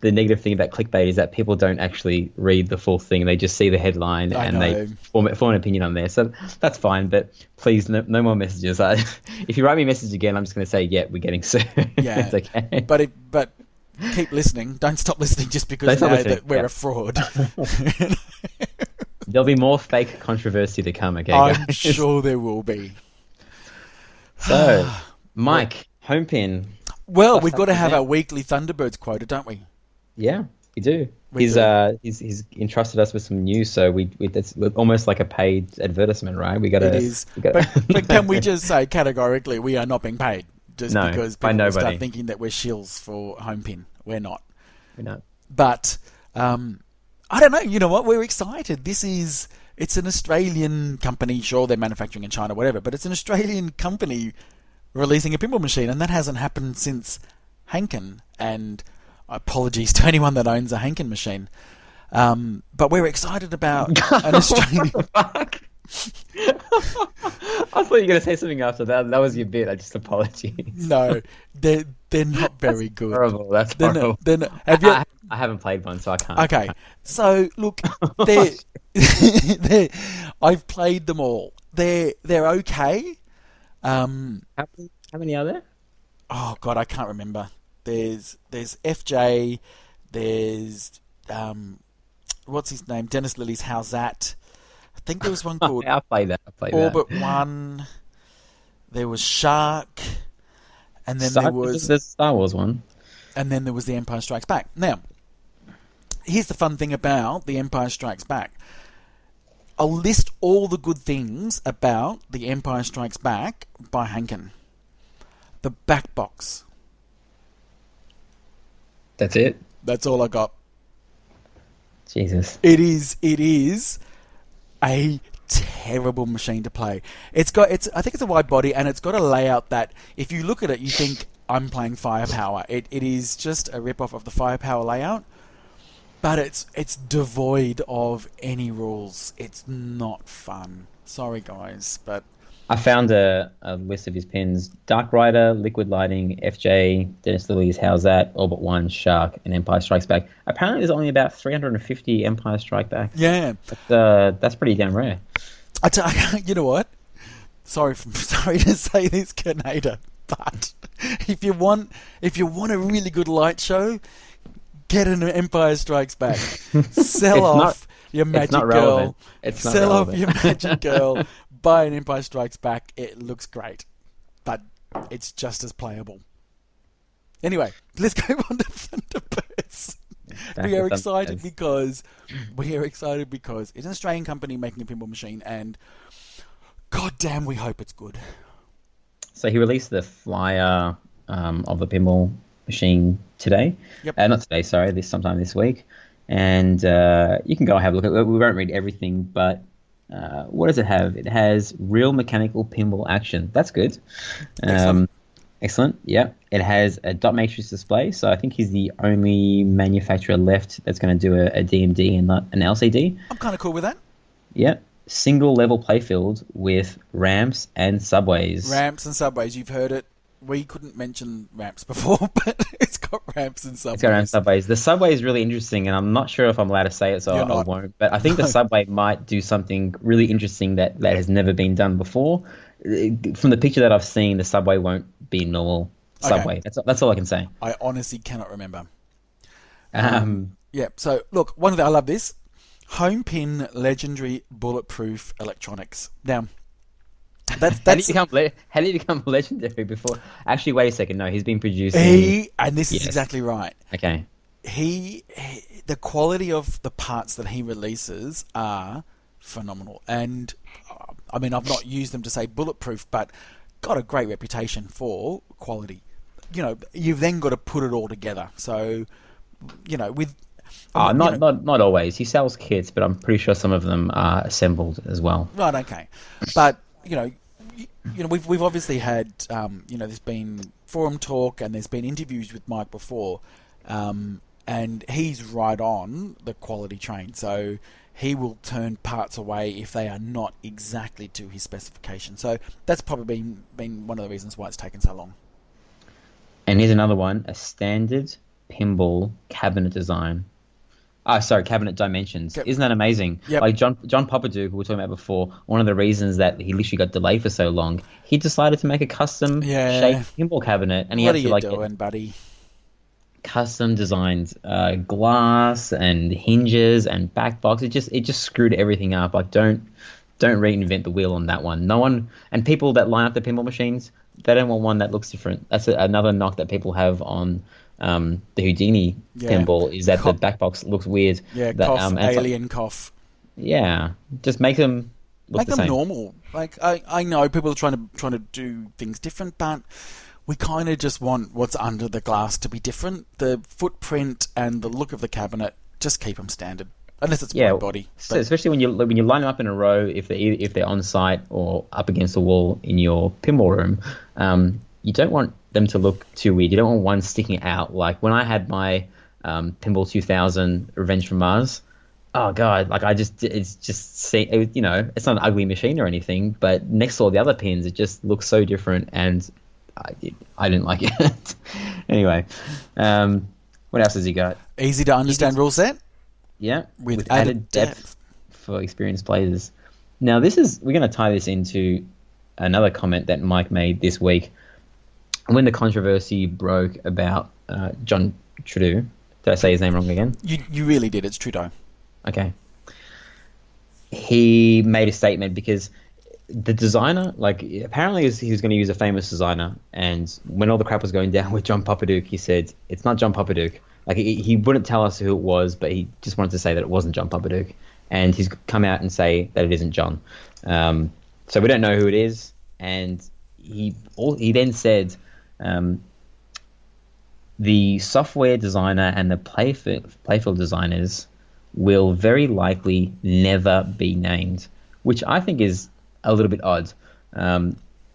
negative thing about clickbait is that people don't actually read the full thing. They just see the headline and they form an opinion on there. So that's fine, but please, no more messages. If you write me a message again, I'm just going to say, we're getting sued. Yeah, it's okay. But keep listening. Don't stop listening just because that we're a fraud. There'll be more fake controversy to come, okay, guys? I'm sure there will be. So, Mike, home pin. Well, we've got to have our weekly Thunderbirds quota, don't we? Yeah, we do. He's entrusted us with some news, so it's almost like a paid advertisement, right? It is. But can we just say categorically we are not being paid because people start thinking that we're shills for home pin. We're not. We're not. But I don't know. You know what? We're excited. It's an Australian company. Sure, they're manufacturing in China, whatever, but it's an Australian company releasing a pinball machine, and that hasn't happened since Hankin. And apologies to anyone that owns a Hankin machine, but we're excited about an Australian. Fuck. I thought you were going to say something after that. That was your bit. I just apologize. No, they're not very good. Horrible. That's horrible. I haven't played one, so I can't. Okay, so look, I've played them all. They're okay. How many are there? Oh God, I can't remember. There's FJ. There's what's his name? Dennis Lilly's How's That? I think there was one called. I played that. Orbit One. There was Shark, and then there was the Star Wars one, and then there was The Empire Strikes Back. Now, here's the fun thing about The Empire Strikes Back. I'll list all the good things about The Empire Strikes Back by Hankin. The back box. That's it? That's all I got. Jesus. It is a terrible machine to play. I think it's a wide body, and it's got a layout that, if you look at it, you think I'm playing Firepower. It is just a rip-off of the Firepower layout, but it's devoid of any rules. It's not fun. Sorry, guys, but... I found a list of his pins: Dark Rider, Liquid Lighting, FJ, Dennis Lilly's How's That, All But One, Shark, and Empire Strikes Back. Apparently there's only about 350 Empire Strike Back. Yeah. But, that's pretty damn rare. You know what? Sorry to say this, Canada, but if you want a really good light show, get an Empire Strikes Back. Sell off your Magic Girl. Sell off your Magic Girl. Buy an Empire Strikes Back. It looks great, but it's just as playable. Anyway, let's go on to Thunderbirds. We are excited because it's an Australian company making a pinball machine, and god damn, we hope it's good. So he released the flyer of the pinball machine today. Yep. Not today, sorry, sometime this week. And you can go and have a look at it. We won't read everything, but what does it have? It has real mechanical pinball action. That's good. Excellent. Yeah. It has a dot matrix display, so I think he's the only manufacturer left that's going to do a DMD and not an LCD. I'm kind of cool with that. Yeah. Single level playfield with ramps and subways. Ramps and subways. You've heard it. We couldn't mention ramps before, but it's got ramps and subways. It's got ramps and subways. The subway is really interesting, and I'm not sure if I'm allowed to say it, so I won't. But I think the subway might do something really interesting that has never been done before. From the picture that I've seen, the subway won't be normal subway. Okay. That's all I can say. I honestly cannot remember. Yeah. So look, I love this. Home pin legendary bulletproof electronics. Now, that's how did he become legendary before? Actually, wait a second. No, he's been producing. This is exactly right. Okay. The quality of the parts that he releases are phenomenal, and I mean, I've not used them to say bulletproof, but got a great reputation for quality. You know, you've then got to put it all together. So, with not always. He sells kits, but I'm pretty sure some of them are assembled as well. Right. Okay. But we've obviously had there's been forum talk and there's been interviews with Mike before, and he's right on the quality train. So he will turn parts away if they are not exactly to his specification. So that's probably been one of the reasons why it's taken so long. And here's another one: a standard pinball cabinet design. Cabinet dimensions. Yep. Isn't that amazing? Yep. Like John Poppaduk, who we were talking about before, one of the reasons that he literally got delayed for so long, he decided to make a custom shaped pinball cabinet. And he what had are to you doing, buddy? Custom designed glass and hinges and back box. It just screwed everything up. Like don't reinvent the wheel on that one. No one, and people that line up the pinball machines, they don't want one that looks different. That's another knock that people have on the Houdini pinball, is that the back box looks weird. Yeah, cough, alien cough. Yeah, just make them look the same. Normal. Like I know people are trying to do things different, but we kind of just want what's under the glass to be different. The footprint and the look of the cabinet, just keep them standard, unless it's wide body. So especially when you line them up in a row, if they're on site or up against the wall in your pinball room, you don't want them to look too weird. You don't want one sticking out. Like when I had my Pinball 2000 Revenge from Mars, oh god, like it's not an ugly machine or anything, but next to all the other pins, it just looks so different, and I didn't like it. Anyway, what else has he got? Easy to understand rule set. Yeah, with added depth for experienced players. Now we're going to tie this into another comment that Mike made this week. When the controversy broke about John Trudeau, did I say his name wrong again? You really did. It's Trudeau. Okay. He made a statement because the designer, apparently he was going to use a famous designer, and when all the crap was going down with John Poppaduk, he said, it's not John Poppaduk. He wouldn't tell us who it was, but he just wanted to say that it wasn't John Poppaduk, and he's come out and say that it isn't John. So we don't know who it is, and he then said, the software designer and the playfield designers will very likely never be named, which I think is a little bit odd.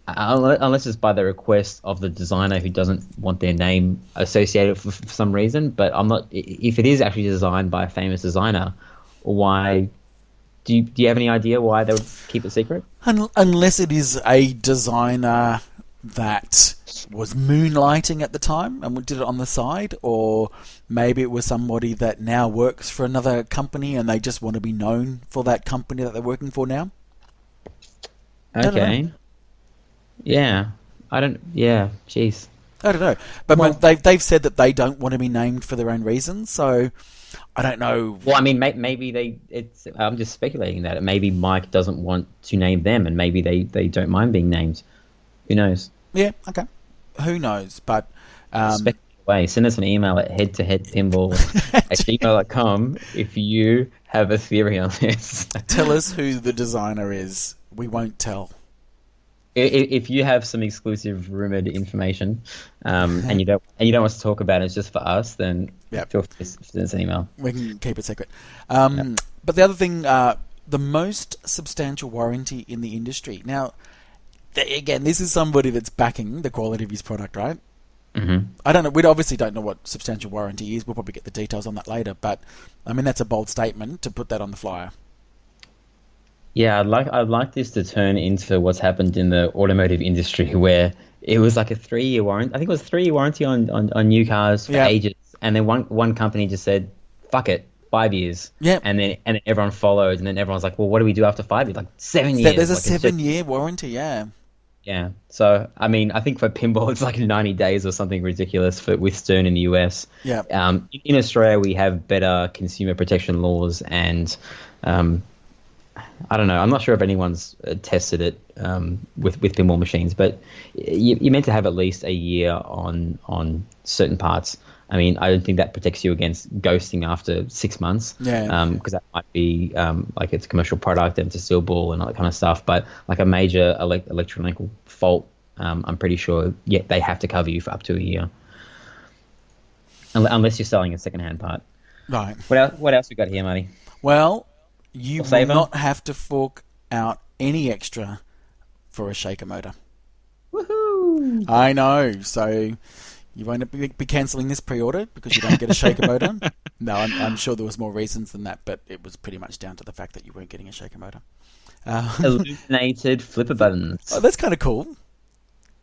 Unless it's by the request of the designer who doesn't want their name associated for some reason. But I'm not. If it is actually designed by a famous designer, why? Do you have any idea why they would keep it secret? Unless it is a designer that was moonlighting at the time and did it on the side, or maybe it was somebody that now works for another company and they just want to be known for that company that they're working for now. Okay. Yeah. Jeez. I don't know. But they've said that they don't want to be named for their own reasons, so I don't know. Well, I mean, maybe I'm just speculating that maybe Mike doesn't want to name them, and maybe they don't mind being named. Who knows? Yeah, okay. Who knows? But speculate away. Send us an email at head2headpinball@gmail.com if you have a theory on this. Tell us who the designer is. We won't tell. If you have some exclusive rumored information, and you don't want us to talk about it, it's just for us, then feel free to send us an email. We can keep it secret. But the other thing, the most substantial warranty in the industry. Now, again, this is somebody that's backing the quality of his product, right? Mm-hmm. I don't know. We obviously don't know what substantial warranty is. We'll probably get the details on that later. But I mean, that's a bold statement to put that on the flyer. Yeah, I'd like this to turn into what's happened in the automotive industry, where it was like a 3-year warranty. I think it was a 3-year warranty on new cars for ages, and then one company just said, "Fuck it, 5 years." Yeah, and then everyone followed, and then everyone's like, "Well, what do we do after 5 years? Like 7 years?" There's a 7-year warranty. Yeah. Yeah. So I mean, I think for pinball it's like 90 days or something ridiculous with Stern in the US. Yeah. In Australia we have better consumer protection laws, and I don't know. I'm not sure if anyone's tested it with pinball machines, but you're meant to have at least a year on certain parts. I mean, I don't think that protects you against ghosting after 6 months. Yeah. Because that might be like it's a commercial product and it's a steel ball and all that kind of stuff. But like a major electronic fault, I'm pretty sure they have to cover you for up to a year, unless you're selling a second-hand part. Right. What else we got here, Marty? Well, you will not have to fork out any extra for a shaker motor. Woohoo! I know. So you won't be cancelling this pre-order because you don't get a shaker motor. No, I'm sure there was more reasons than that, but it was pretty much down to the fact that you weren't getting a shaker motor. Illuminated flipper buttons. Oh, that's kind of cool.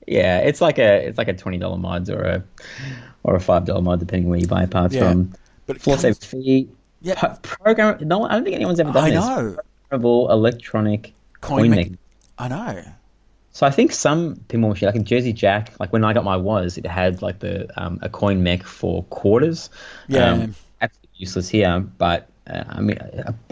Yeah, it's like a $20 mod or a $5 mod depending where you buy parts from. But floor safe feet. Yeah. Program. No, I don't think anyone's ever done this. I know. Programmable electronic coin making. I know. So I think some pinball machine, like in Jersey Jack, like when I got my it had like a coin mech for quarters. Yeah. Absolutely useless here, but I mean,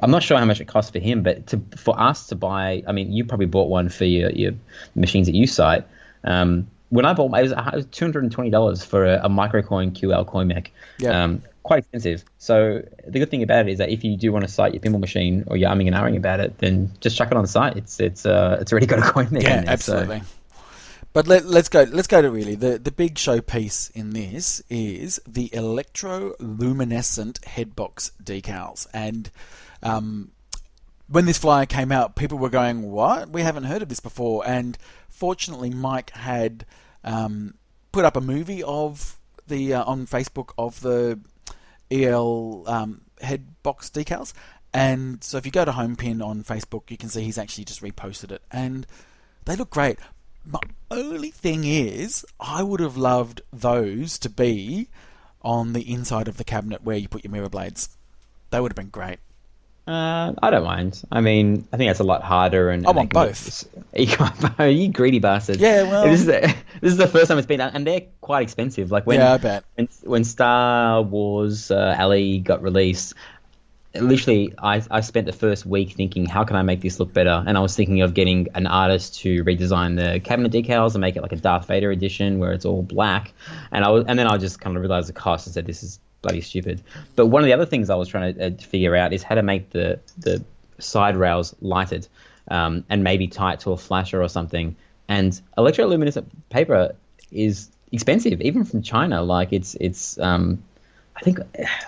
I'm not sure how much it costs for him, but for us to buy, I mean, you probably bought one for your machines at U-Site. When I bought, it was $220 for a microcoin QL coin mech. Yeah. Quite expensive. So the good thing about it is that if you do want to site your pinball machine or you're umming and ahhing about it, then just chuck it on the site. It's already got a coin mech in there. Absolutely. So. But let's go to really the big showpiece in this is the electroluminescent headbox decals. And when this flyer came out, people were going, "What? We haven't heard of this before." And fortunately, Mike had put up a movie of the on Facebook of the EL headbox decals. And so if you go to Homepin on Facebook, you can see he's actually just reposted it, and they look great. My only thing is, I would have loved those to be on the inside of the cabinet where you put your mirror blades. They would have been great. I don't mind. I mean, I think that's a lot harder. And I want both. You greedy bastard. Yeah, well, this is the first time it's been done, and they're quite expensive. Like I bet. When Star Wars Alley got released, literally, I spent the first week thinking, how can I make this look better? And I was thinking of getting an artist to redesign the cabinet decals and make it like a Darth Vader edition where it's all black. And then I just kind of realized the cost and said, this is bloody stupid. But one of the other things I was trying to figure out is how to make the side rails lighted and maybe tie it to a flasher or something. And electroluminescent paper is expensive, even from China. Like it's I think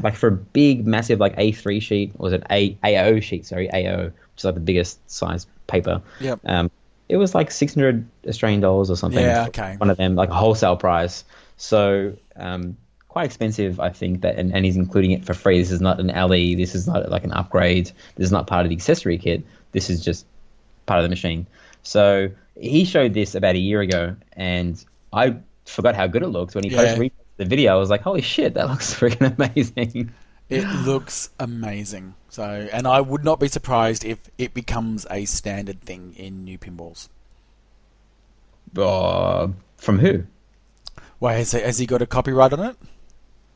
like for a big, massive like A3 sheet, or was it AO sheet? Sorry, AO, which is like the biggest size paper. Yep. It was like 600 Australian dollars or something. Yeah, okay. One of them, like a wholesale price. So quite expensive, I think. And he's including it for free. This is not an LE. This is not like an upgrade. This is not part of the accessory kit. This is just part of the machine. So he showed this about a year ago, and I forgot how good it looked when he posted the video. I was like, holy shit, that looks freaking amazing. It looks amazing. So, and I would not be surprised if it becomes a standard thing in new pinballs. From who? Why, has he got a copyright on it?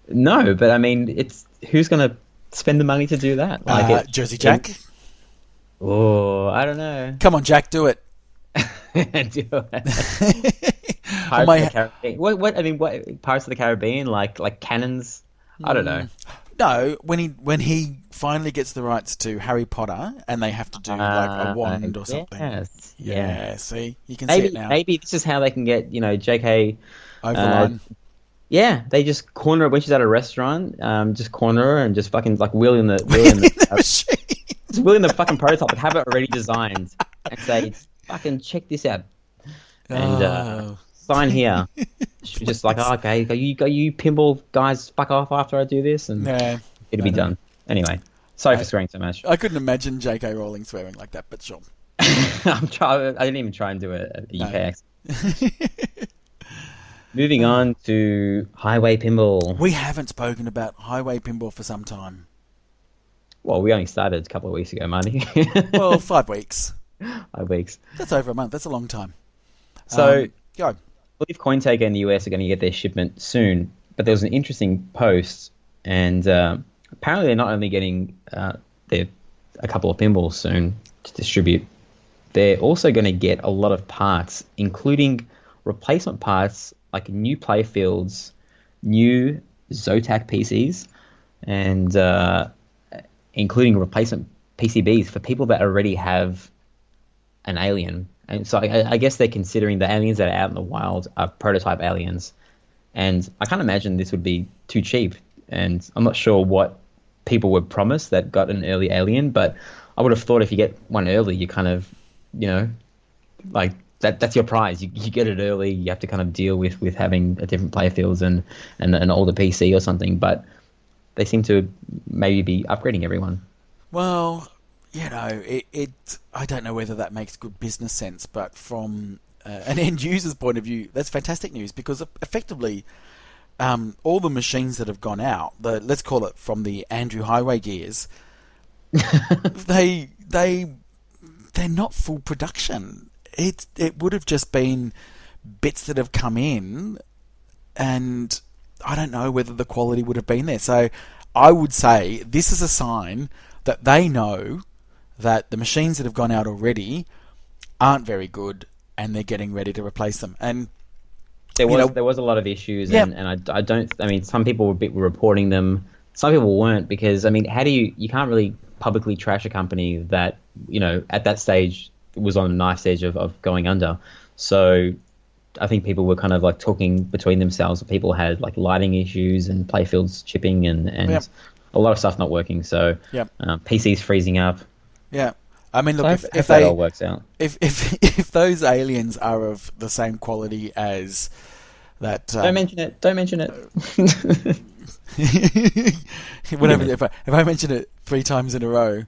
No, but I mean, who's going to spend the money to do that? Like Jersey Jack? I don't know. Come on, Jack, do it. Do it. Pirates of the Caribbean. What? I mean, what? Pirates of the Caribbean, like cannons. I don't know. No, when he finally gets the rights to Harry Potter, and they have to do like a wand or something. Yes. Yeah. See, you can see it now. Maybe this is how they can get J.K. over the line. Yeah, they just corner her when she's at a restaurant. Just corner her and just fucking like wheeling the machine. Just wheeling the fucking prototype and have it already designed and say, fucking check this out and sign here. She's just like, okay, you pinball guys, fuck off after I do this, and it'll be done. Anyway, sorry for swearing so much. I couldn't imagine J.K. Rowling swearing like that, but sure. I didn't even try and do a UK accent. Moving on to Highway Pinball. We haven't spoken about Highway Pinball for some time. Well, we only started a couple of weeks ago, Marty. Well, 5 weeks. 5 weeks. That's over a month. That's a long time. So, go. I believe CoinTaker in the US are going to get their shipment soon, but there was an interesting post, and apparently they're not only getting a couple of pinballs soon to distribute, they're also going to get a lot of parts, including replacement parts like new playfields, new Zotac PCs, and including replacement PCBs for people that already have an alien. And so I guess they're considering the aliens that are out in the wild are prototype aliens. And I can't imagine this would be too cheap. And I'm not sure what people were promised that got an early alien, but I would have thought if you get one early, you kind of, like that's your prize. You get it early. You have to kind of deal with having a different playfields and an older PC or something. But they seem to maybe be upgrading everyone. Well, I don't know whether that makes good business sense, but from an end user's point of view, that's fantastic news because effectively, all the machines that have gone out, let's call it from the Andrew Highway gears, they're not full production. It would have just been bits that have come in, and I don't know whether the quality would have been there. So I would say this is a sign that they know that the machines that have gone out already aren't very good, and they're getting ready to replace them. And there was a lot of issues, and I don't. I mean, some people were reporting them, some people weren't, because I mean, how do you can't really publicly trash a company that at that stage was on the knife's edge of going under. So I think people were kind of like talking between themselves. People had like lighting issues and playfields chipping and a lot of stuff not working. So PCs freezing up. Yeah, I mean, look, so if that all works out, if those aliens are of the same quality as that, don't mention it. Whatever. If I mention it 3 times in a row,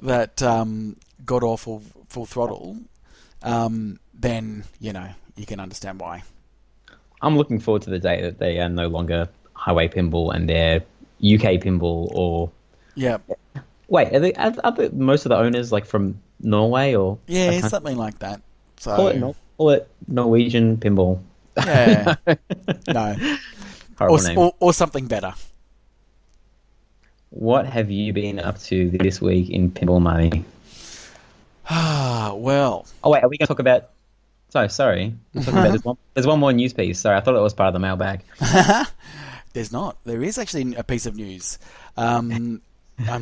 that god awful Full Throttle, then you can understand why. I'm looking forward to the day that they are no longer Highway Pinball and they're UK Pinball or Wait, are most of the owners like from Norway or something like that? So call it Norwegian Pinball. Yeah, no, or something better. What have you been up to this week in pinball money? Well. Oh wait, are we going to talk about? Sorry. There's one more news piece. Sorry, I thought it was part of the mailbag. There's not. There is actually a piece of news. I'm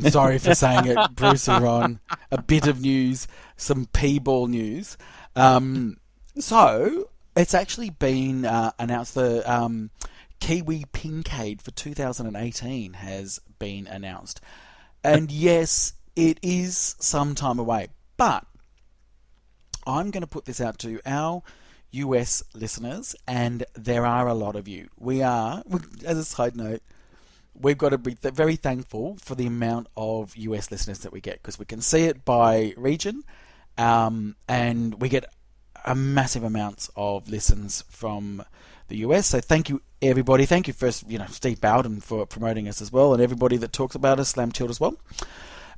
sorry for saying it, Bruce and Ron. A bit of news, some P-ball news. So it's actually been announced. The Kiwi Pincade for 2018 has been announced, and yes, it is some time away. But I'm going to put this out to our US listeners, and there are a lot of you. We are, as a side note, we've got to be very thankful for the amount of US listeners that we get, because we can see it by region, and we get a massive amounts of listens from the US. So thank you, everybody. Thank you first, Steve Bowden for promoting us as well, and everybody that talks about us, Slam Tilt as well.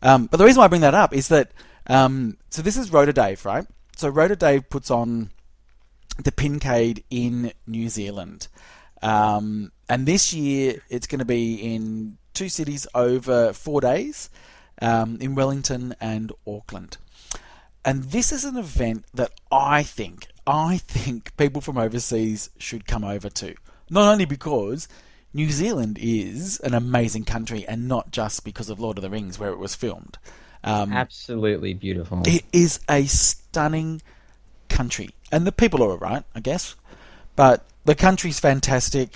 But the reason why I bring that up is that, so this is Rotor Dave, right? So Rotor Dave puts on the Pincade in New Zealand. And this year it's going to be in 2 cities over 4 days, in Wellington and Auckland. And this is an event that I think people from overseas should come over to. Not only because New Zealand is an amazing country, and not just because of Lord of the Rings, where it was filmed. Absolutely beautiful. It is a stunning country, and the people are alright, I guess, but the country's fantastic.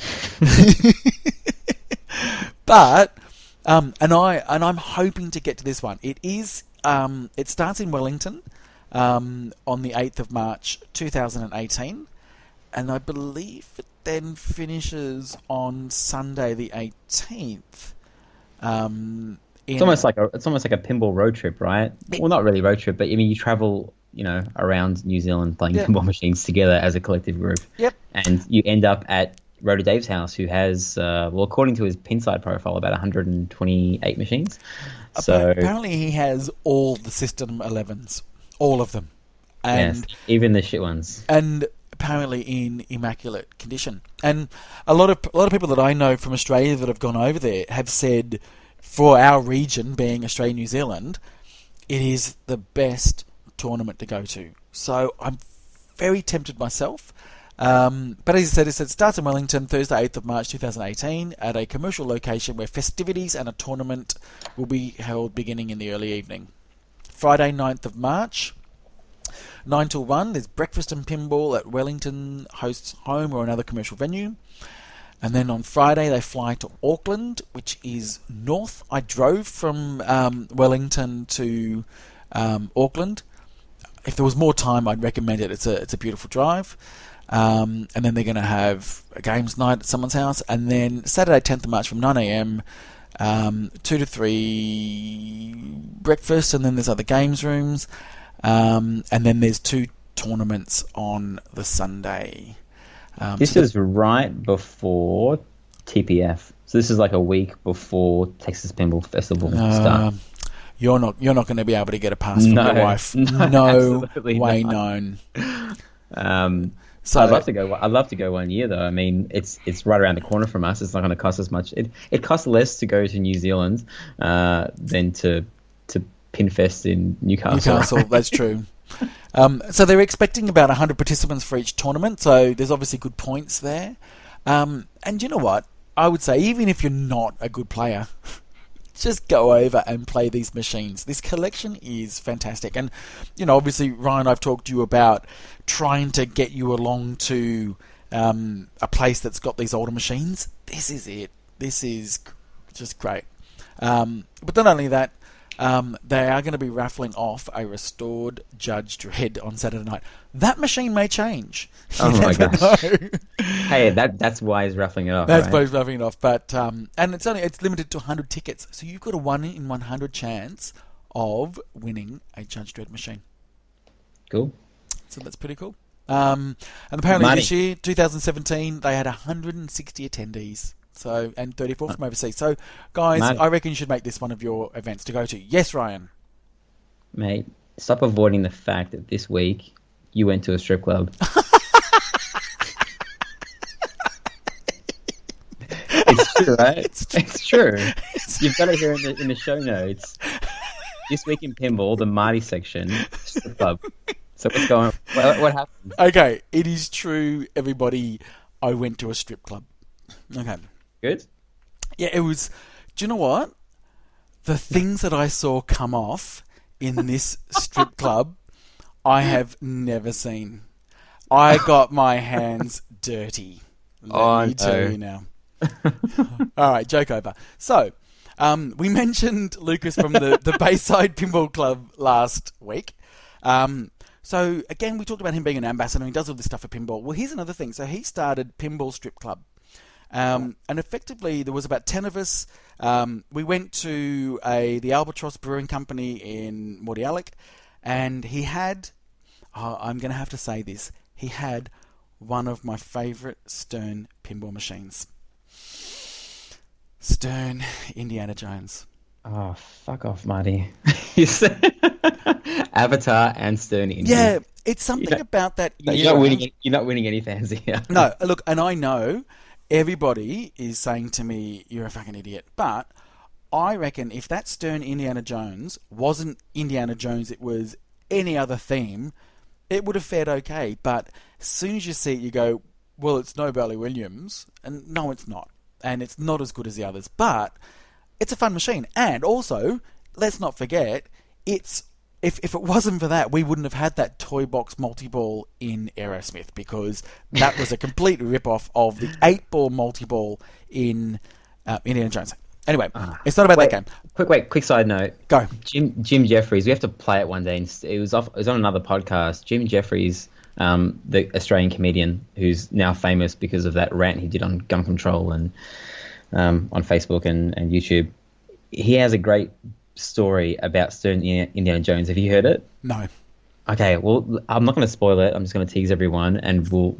But and I'm hoping to get to this one. It is it starts in Wellington on the 8th of March 2018, and I believe it then finishes on Sunday the 18th. It's almost like a pinball road trip, right? Well, not really road trip, but I mean, you travel, around New Zealand playing pinball machines together as a collective group. Yep. And you end up at Rotor Dave's house, who has, according to his Pinside profile, about 128 machines. So apparently he has all the System 11s, all of them, and yes, even the shit ones. And apparently in immaculate condition. And a lot of people that I know from Australia that have gone over there have said, for our region, being Australia, New Zealand, it is the best tournament to go to. So I'm very tempted myself. But as I said, it starts in Wellington, Thursday, 8th of March 2018, at a commercial location where festivities and a tournament will be held beginning in the early evening. Friday, 9th of March, 9 till 1, there's breakfast and pinball at Wellington Host's home or another commercial venue. And then on Friday, they fly to Auckland, which is north. I drove from Wellington to Auckland. If there was more time, I'd recommend it. It's a beautiful drive. And then they're going to have a games night at someone's house. And then Saturday, 10th of March from 9 a.m, 2 to 3 breakfast. And then there's other games rooms. And then there's 2 tournaments on the Sunday. This is right before TPF. So this is like a week before Texas Pinball Festival starts. You're not going to be able to get a pass from your wife. No way known. So I'd love to go one year though. I mean, it's right around the corner from us. It's not going to cost us much. It costs less to go to New Zealand than to Pinfest in Newcastle. Right? That's true. So they're expecting about 100 participants for each tournament. So there's obviously good points there. And you know what? I would say, even if you're not a good player, just go over and play these machines. This collection is fantastic. And, obviously, Ryan, I've talked to you about trying to get you along to a place that's got these older machines. This is it. This is just great. But not only that, they are going to be raffling off a restored Judge Dredd on Saturday night. That machine may change. Oh my gosh! Hey, that's why he's raffling it off. That's right? why he's raffling it off. But and it's limited to 100 tickets, so you've got a 1 in 100 chance of winning a Judge Dredd machine. Cool. So that's pretty cool. And apparently this year, 2017, they had 160 attendees. So, and 34 from overseas. So, guys, I reckon you should make this one of your events to go to. Yes, Ryan? Mate, stop avoiding the fact that this week you went to a strip club. It's true, right? It's true. You've got it here in the show notes. This week in pinball, the Marty section, strip club. So what's going on? What happened? Okay, it is true, everybody. I went to a strip club. Okay. Good? Yeah, it was... Do you know what? The things that I saw come off in this strip club, I have never seen. I got my hands dirty. Let me tell you now. All right, joke over. So, we mentioned Lucas from the Bayside Pinball Club last week. So So again, we talked about him being an ambassador. He does all this stuff for pinball. Well, here's another thing. So he started Pinball Strip Club. And effectively, there was about 10 of us. We went to the Albatross Brewing Company in Mordialloc, and he had, I'm going to have to say this, he had one of my favourite Stern pinball machines. Stern Indiana Jones. Oh, fuck off, Marty. Avatar and Stern Indian. Yeah, it's something about that era. You're not winning any fans here. No, look, and I know everybody is saying to me, you're a fucking idiot. But I reckon if that Stern Indiana Jones wasn't Indiana Jones, it was any other theme, it would have fared okay. But as soon as you see it, you go, well, it's no Bally Williams. And no, it's not. And it's not as good as the others. But it's a fun machine. And also, let's not forget, it's if it wasn't for that, we wouldn't have had that toy box multi-ball in Aerosmith, because that was a complete rip-off of the 8-ball multi-ball in Indiana Jones. Anyway, it's not about that game. Quick side note. Go. Jim Jeffries, we have to play it one day. It was on another podcast. Jim Jeffries, the Australian comedian who's now famous because of that rant he did on gun control and on Facebook and YouTube. He has a great story about Stern Indiana Jones. Have you heard it? No. Okay, well, I'm not going to spoil it. I'm just going to tease everyone, and we'll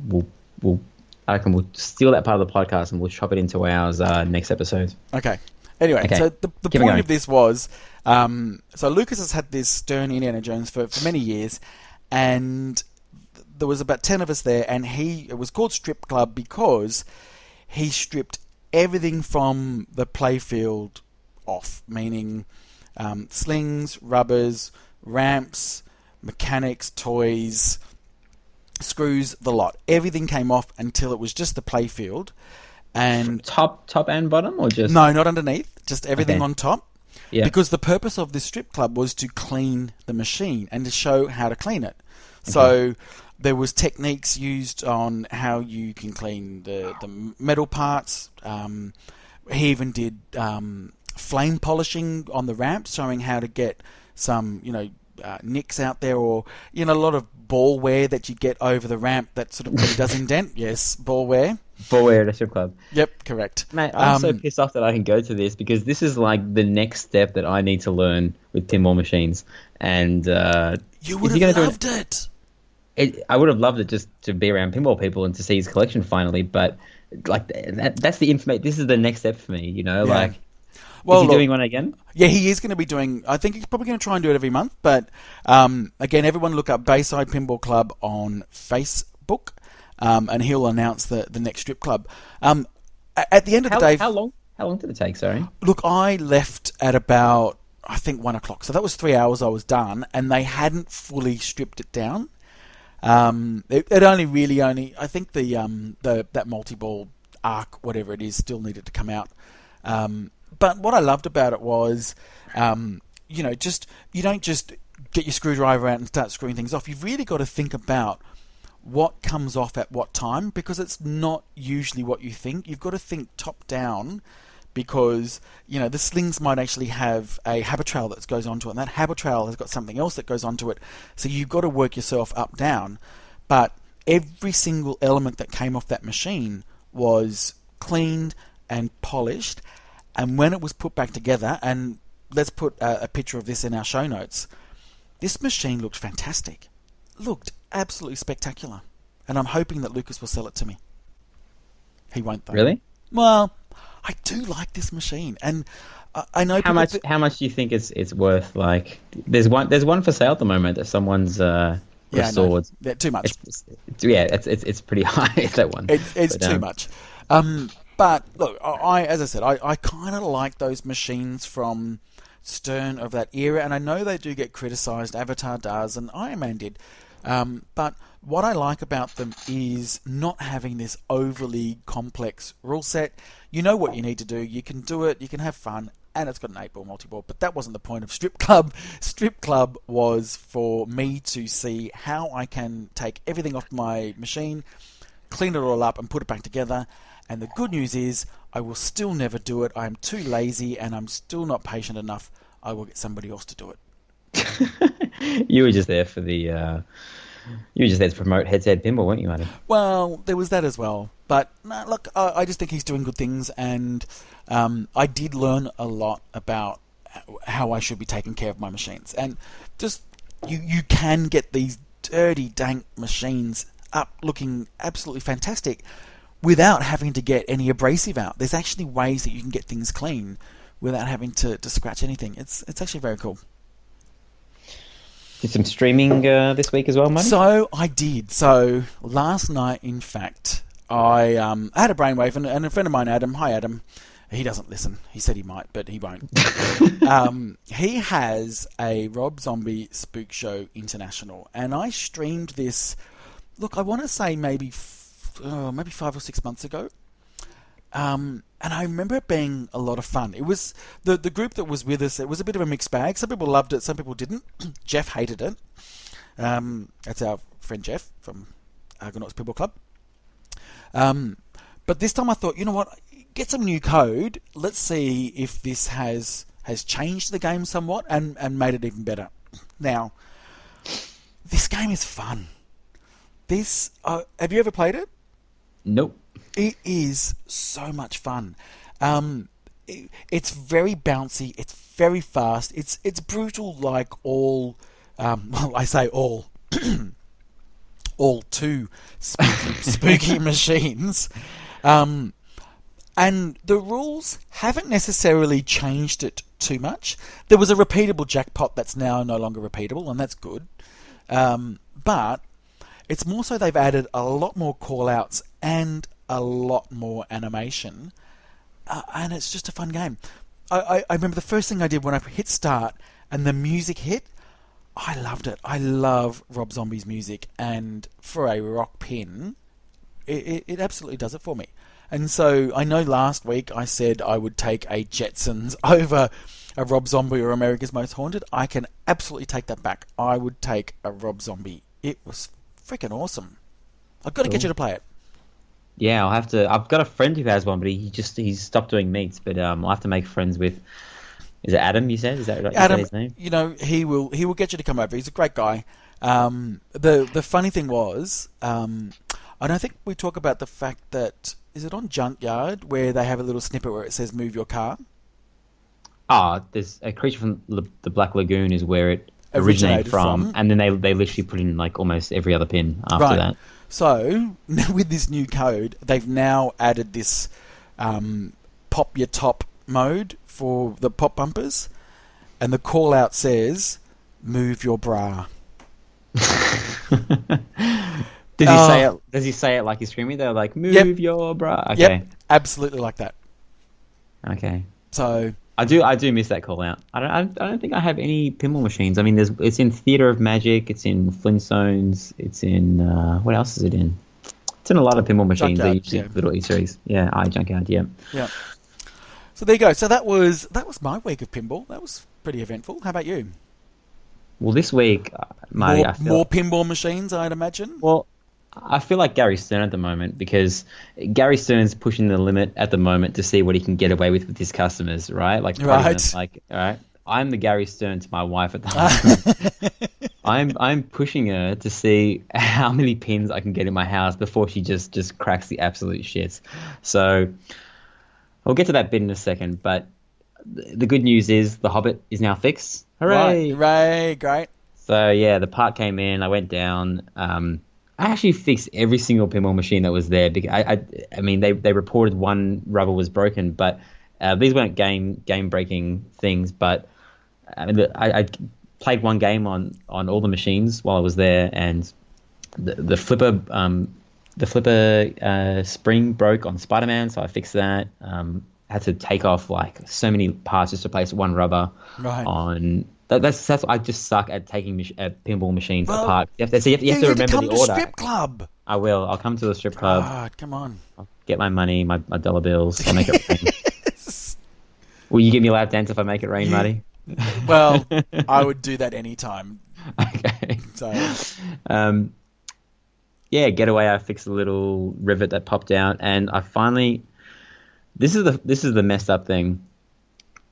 steal that part of the podcast and we'll chop it into ours next episode. Okay. Anyway, so the point of this was, so Lucas has had this Stern Indiana Jones for many years, and there was about 10 of us there, and it was called Strip Club because he stripped everything from the playfield off, meaning slings, rubbers, ramps, mechanics, toys, screws, the lot. Everything came off until it was just the playfield. And top and bottom, or just no, not underneath, just everything on top. Yeah. Because the purpose of this strip club was to clean the machine and to show how to clean it. Okay. So there was techniques used on how you can clean the metal parts. He even did flame polishing on the ramps, showing how to get some, nicks out there, or a lot of ball wear that you get over the ramp that sort of really does indent. Yes, ball wear. Ball wear at a strip club. Yep, correct. Mate, I'm so pissed off that I can go to this, because this is like the next step that I need to learn with pinball machines. And you would have loved it. I would have loved it just to be around pinball people and to see his collection finally. But like that's the information. This is the next step for me. Yeah. Like. Well, is he doing one again? Yeah, he is going to be doing. I think he's probably going to try and do it every month. But again, everyone look up Bayside Pinball Club on Facebook, and he'll announce the next strip club. At the end of the day, how long did it take? Sorry. Look, I left at about, I think, 1 o'clock. So that was 3 hours I was done, and they hadn't fully stripped it down. It only I think that multi-ball arc, whatever it is, still needed to come out. But what I loved about it was, you don't just get your screwdriver out and start screwing things off. You've really got to think about what comes off at what time, because it's not usually what you think. You've got to think top down, because the slings might actually have a habit trail that goes onto it, and that habit trail has got something else that goes onto it. So you've got to work yourself up down. But every single element that came off that machine was cleaned and polished. And when it was put back together, and let's put a picture of this in our show notes, this machine looked fantastic. Looked absolutely spectacular. And I'm hoping that Lucas will sell it to me. He won't, though. Really? Well, I do like this machine. And I know how much do you think it's worth? Like, there's one for sale at the moment that someone's restored. No, too much. It's pretty high, that one. It's too much. But look, as I said, I kind of like those machines from Stern of that era, and I know they do get criticised. Avatar does, and Iron Man did. But what I like about them is not having this overly complex rule set. You know what you need to do. You can do it. You can have fun, and it's got an 8-ball multi-ball. But that wasn't the point of Strip Club. Strip Club was for me to see how I can take everything off my machine, clean it all up, and put it back together. And the good news is, I will still never do it. I am too lazy, and I'm still not patient enough. I will get somebody else to do it. You were just there for the. You were just there to promote Head2Head Pinball, weren't you, Marty? Well, there was that as well. But no, look, I just think he's doing good things, and I did learn a lot about how I should be taking care of my machines. And just you can get these dirty, dank machines up looking absolutely fantastic without having to get any abrasive out. There's actually ways that you can get things clean without having to scratch anything. It's actually very cool. Did some streaming this week as well, Marty? So I did. So last night, in fact, I had a brainwave, and a friend of mine, Adam. Hi, Adam. He doesn't listen. He said he might, but he won't. He has a Rob Zombie Spook Show International, and I streamed this. Look, I want to say maybe 5 or 6 months ago. And I remember it being a lot of fun. It was the group that was with us. It was a bit of a mixed bag. Some people loved it, some people didn't. Jeff hated it. That's our friend Jeff from Argonauts Pinball Club. But this time I thought, you know what? Get some new code. Let's see if this has changed the game somewhat and made it even better. Now, this game is fun. Have you ever played it? Nope. It is so much fun. It's very bouncy. It's very fast. It's brutal like all. Well, I say all. All too spooky machines. And the rules haven't necessarily changed it too much. There was a repeatable jackpot that's now no longer repeatable, and that's good. But it's more so they've added a lot more call-outs and a lot more animation, and it's just a fun game. I remember the first thing I did when I hit start and the music hit, I loved it. I love Rob Zombie's music, and for a rock pin, it absolutely does it for me. And so I know last week I said I would take a Jetsons over a Rob Zombie or America's Most Haunted. I can absolutely take that back. I would take a Rob Zombie. It was freaking awesome. I've got to get you to play it. Yeah, I'll have to. I've got a friend who has one, but he's stopped doing meets. But I'll have to make friends with. Is it Adam? You said, is that right? Adam, is that his name? You know, he will get you to come over. He's a great guy. The funny thing was, I don't think we talk about the fact that is it on Junkyard where they have a little snippet where it says "Move your car." There's a creature from the Black Lagoon is where it originated from, and then they literally put in like almost every other pin after that. So, with this new code, they've now added this pop your top mode for the pop bumpers, and the call out says, "Move your bra." Does he say it like he's screaming? They're like, "Move your bra." Okay. Yep, absolutely like that. Okay. So I do miss that call out. I don't think I have any pinball machines. I mean, it's in Theatre of Magic, it's in Flintstones, it's in what else is it in? It's in a lot of pinball machines. They're usually little Easter eggs. Yeah, Junkyard. Yeah. Yeah. So there you go. So that was my week of pinball. That was pretty eventful. How about you? Well, this week, Marty, more pinball machines, I'd imagine. Well, I feel like Gary Stern at the moment because Gary Stern's pushing the limit at the moment to see what he can get away with his customers, right? Like, all right. I'm the Gary Stern to my wife at the moment. I'm pushing her to see how many pins I can get in my house before she just cracks the absolute shits. So I'll get to that bit in a second, but the good news is The Hobbit is now fixed. Hooray! Hooray! Great. So yeah, the part came in. I went down. I actually fixed every single pinball machine that was there. Because I mean, they reported one rubber was broken, but these weren't game breaking things. But I played one game on all the machines while I was there, and the flipper spring broke on Spider-Man, so I fixed that. Had to take off like so many parts just to place one rubber on. That's I just suck at taking pinball machines apart. You have to remember the order. Strip club. I will. I'll come to the strip club. God, come on. I'll get my money, my dollar bills. I'll make it rain. Will you give me a lap dance if I make it rain, Marty? Well, I would do that anytime. Okay. So, getaway. I fixed a little rivet that popped out, and I finally. This is the messed up thing.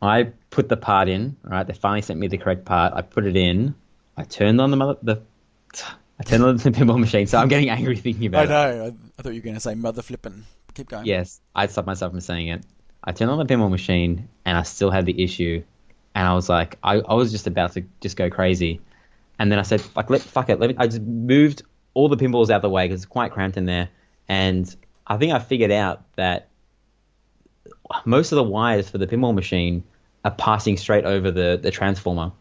I put the part in. All right, they finally sent me the correct part. I put it in. I turned on I turned on the pinball machine. So I'm getting angry thinking I about it. know. I thought you were going to say mother flipping. Keep going. Yes, I'd stop myself from saying it. I turned on the pinball machine and I still had the issue. And I was like, I was just about to just go crazy. And then I said, fuck it. I just moved all the pinballs out of the way because it's quite cramped in there. And I think I figured out that most of the wires for the pinball machine are passing straight over the transformer.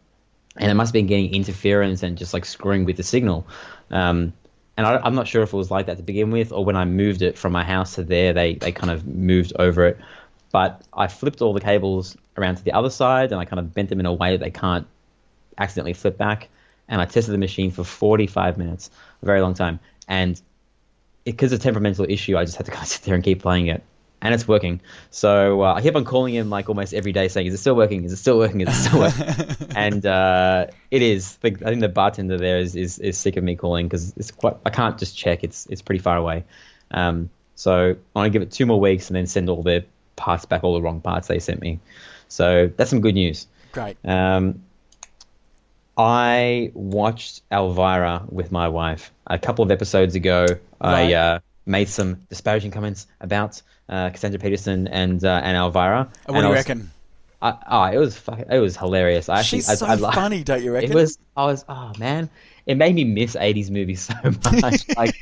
And it must have been getting interference and just like screwing with the signal. And I'm not sure if it was like that to begin with, or when I moved it from my house to there, they kind of moved over it. But I flipped all the cables around to the other side, and I kind of bent them in a way that they can't accidentally flip back. And I tested the machine for 45 minutes, a very long time. And because it's a temperamental issue, I just had to kind of sit there and keep playing it. And it's working. So I kept on calling him like almost every day saying, is it still working? Is it still working? Is it still working? And it is. I think the bartender there is sick of me calling because I can't just check. It's pretty far away. So I want to give it 2 more weeks and then send all their parts back, all the wrong parts they sent me. So that's some good news. Great. I watched Elvira with my wife a couple of episodes ago. Right. I made some disparaging comments about Cassandra Peterson and Elvira. What do you reckon? It was hilarious. She's so funny, don't you reckon? Oh man, it made me miss 80s movies so much. Like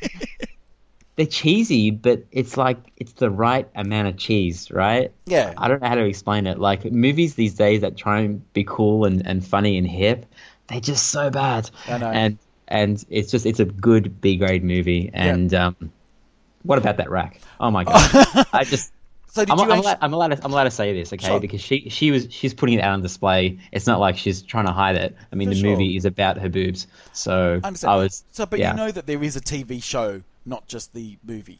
they're cheesy, but it's like it's the right amount of cheese, right? Yeah. I don't know how to explain it. Like movies these days that try and be cool and funny and hip, they're just so bad. I know. And it's a good B grade movie. And what about that rack? Oh my god! I just. So I'm allowed to say this, okay? Sure. Because she's putting it out on display. It's not like she's trying to hide it. I mean, movie is about her boobs. So But you know that there is a TV show, not just the movie.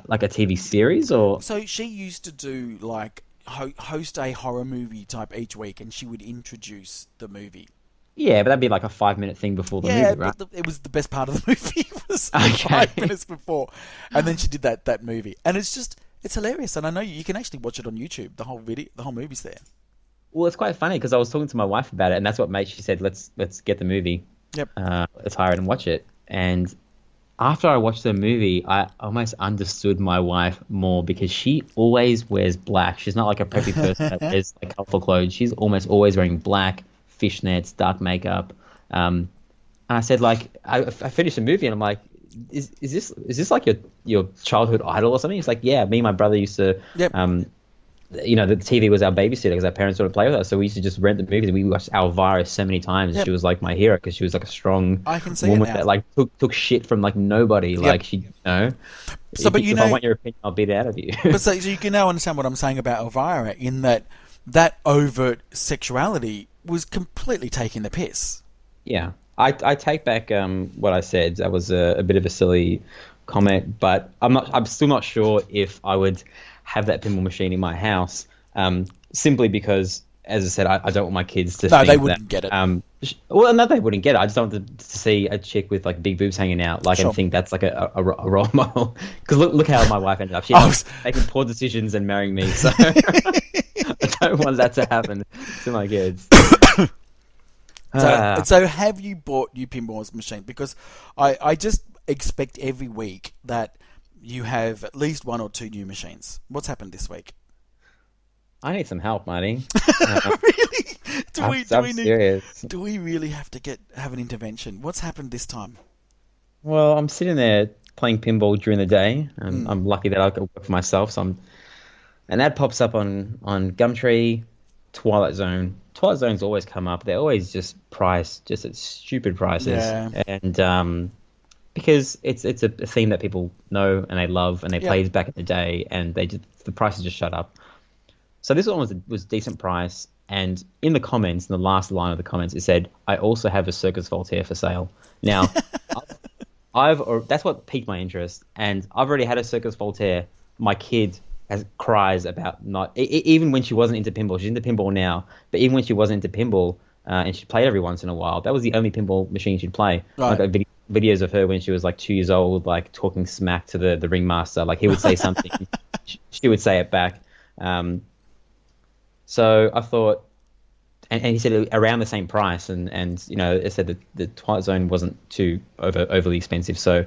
Like a TV series, or so she used to do like host a horror movie type each week, and she would introduce the movie. Yeah, but that'd be like a 5-minute thing before the movie, right? But it was the best part of the movie. It was 5 minutes before, and then she did that movie, and it's hilarious. And I know you can actually watch it on YouTube. The whole movie's there. Well, it's quite funny because I was talking to my wife about it, and that's what made. She said, "Let's get the movie. Yep. Let's hire it and watch it." And after I watched the movie, I almost understood my wife more because she always wears black. She's not like a preppy person that wears like colorful clothes. She's almost always wearing black, fishnets, dark makeup. And I said, like, I finished the movie and I'm like, is this like your childhood idol or something? It's like, yeah, me and my brother used to. Yep. The TV was our babysitter because our parents would play with us, so we used to just rent the movies and we watched Elvira so many times. Yep. She was like my hero because she was like a strong woman that like took shit from like nobody. Yep. Like she, So, if I want your opinion, I'll beat it out of you. But so you can now understand what I'm saying about Elvira in that overt sexuality was completely taking the piss. Yeah, I take back what I said. That was a bit of a silly comment, but I'm still not sure if I would have that pinball machine in my house, simply because, as I said, I don't want my kids to think they wouldn't get it. Well, no, they wouldn't get it. I just don't want to see a chick with like big boobs hanging out, like, and think that's like a role model. Because look how my wife ended up. She ended up making poor decisions and marrying me. So I don't want that to happen to my kids. So have you bought new pinball machine? Because I just expect every week that you have at least 1 or 2 new machines. What's happened this week? I need some help, Marty. Really? I'm serious. Do we really have to have an intervention? What's happened this time? Well, I'm sitting there playing pinball during the day, and I'm lucky that I can work for myself. So an ad pops up on Gumtree, Twilight Zone. Twilight Zone's always come up. They're always just priced just at stupid prices. Yeah. And because it's a theme that people know and they love and they played back in the day, and the prices just shut up. So this one was decent price, and in the comments, in the last line of the comments, it said, "I also have a Circus Voltaire for sale." Now, that's what piqued my interest, and I've already had a Circus Voltaire. My kid cries about not even when she wasn't into pinball. She's into pinball now, but even when she wasn't into pinball, and she played every once in a while, that was the only pinball machine she'd play. Right. Like videos of her when she was like 2 years old, like talking smack to the ringmaster. Like he would say something, she would say it back. So I thought, and he said around the same price, and you know, it said that the Twilight Zone wasn't too overly expensive. So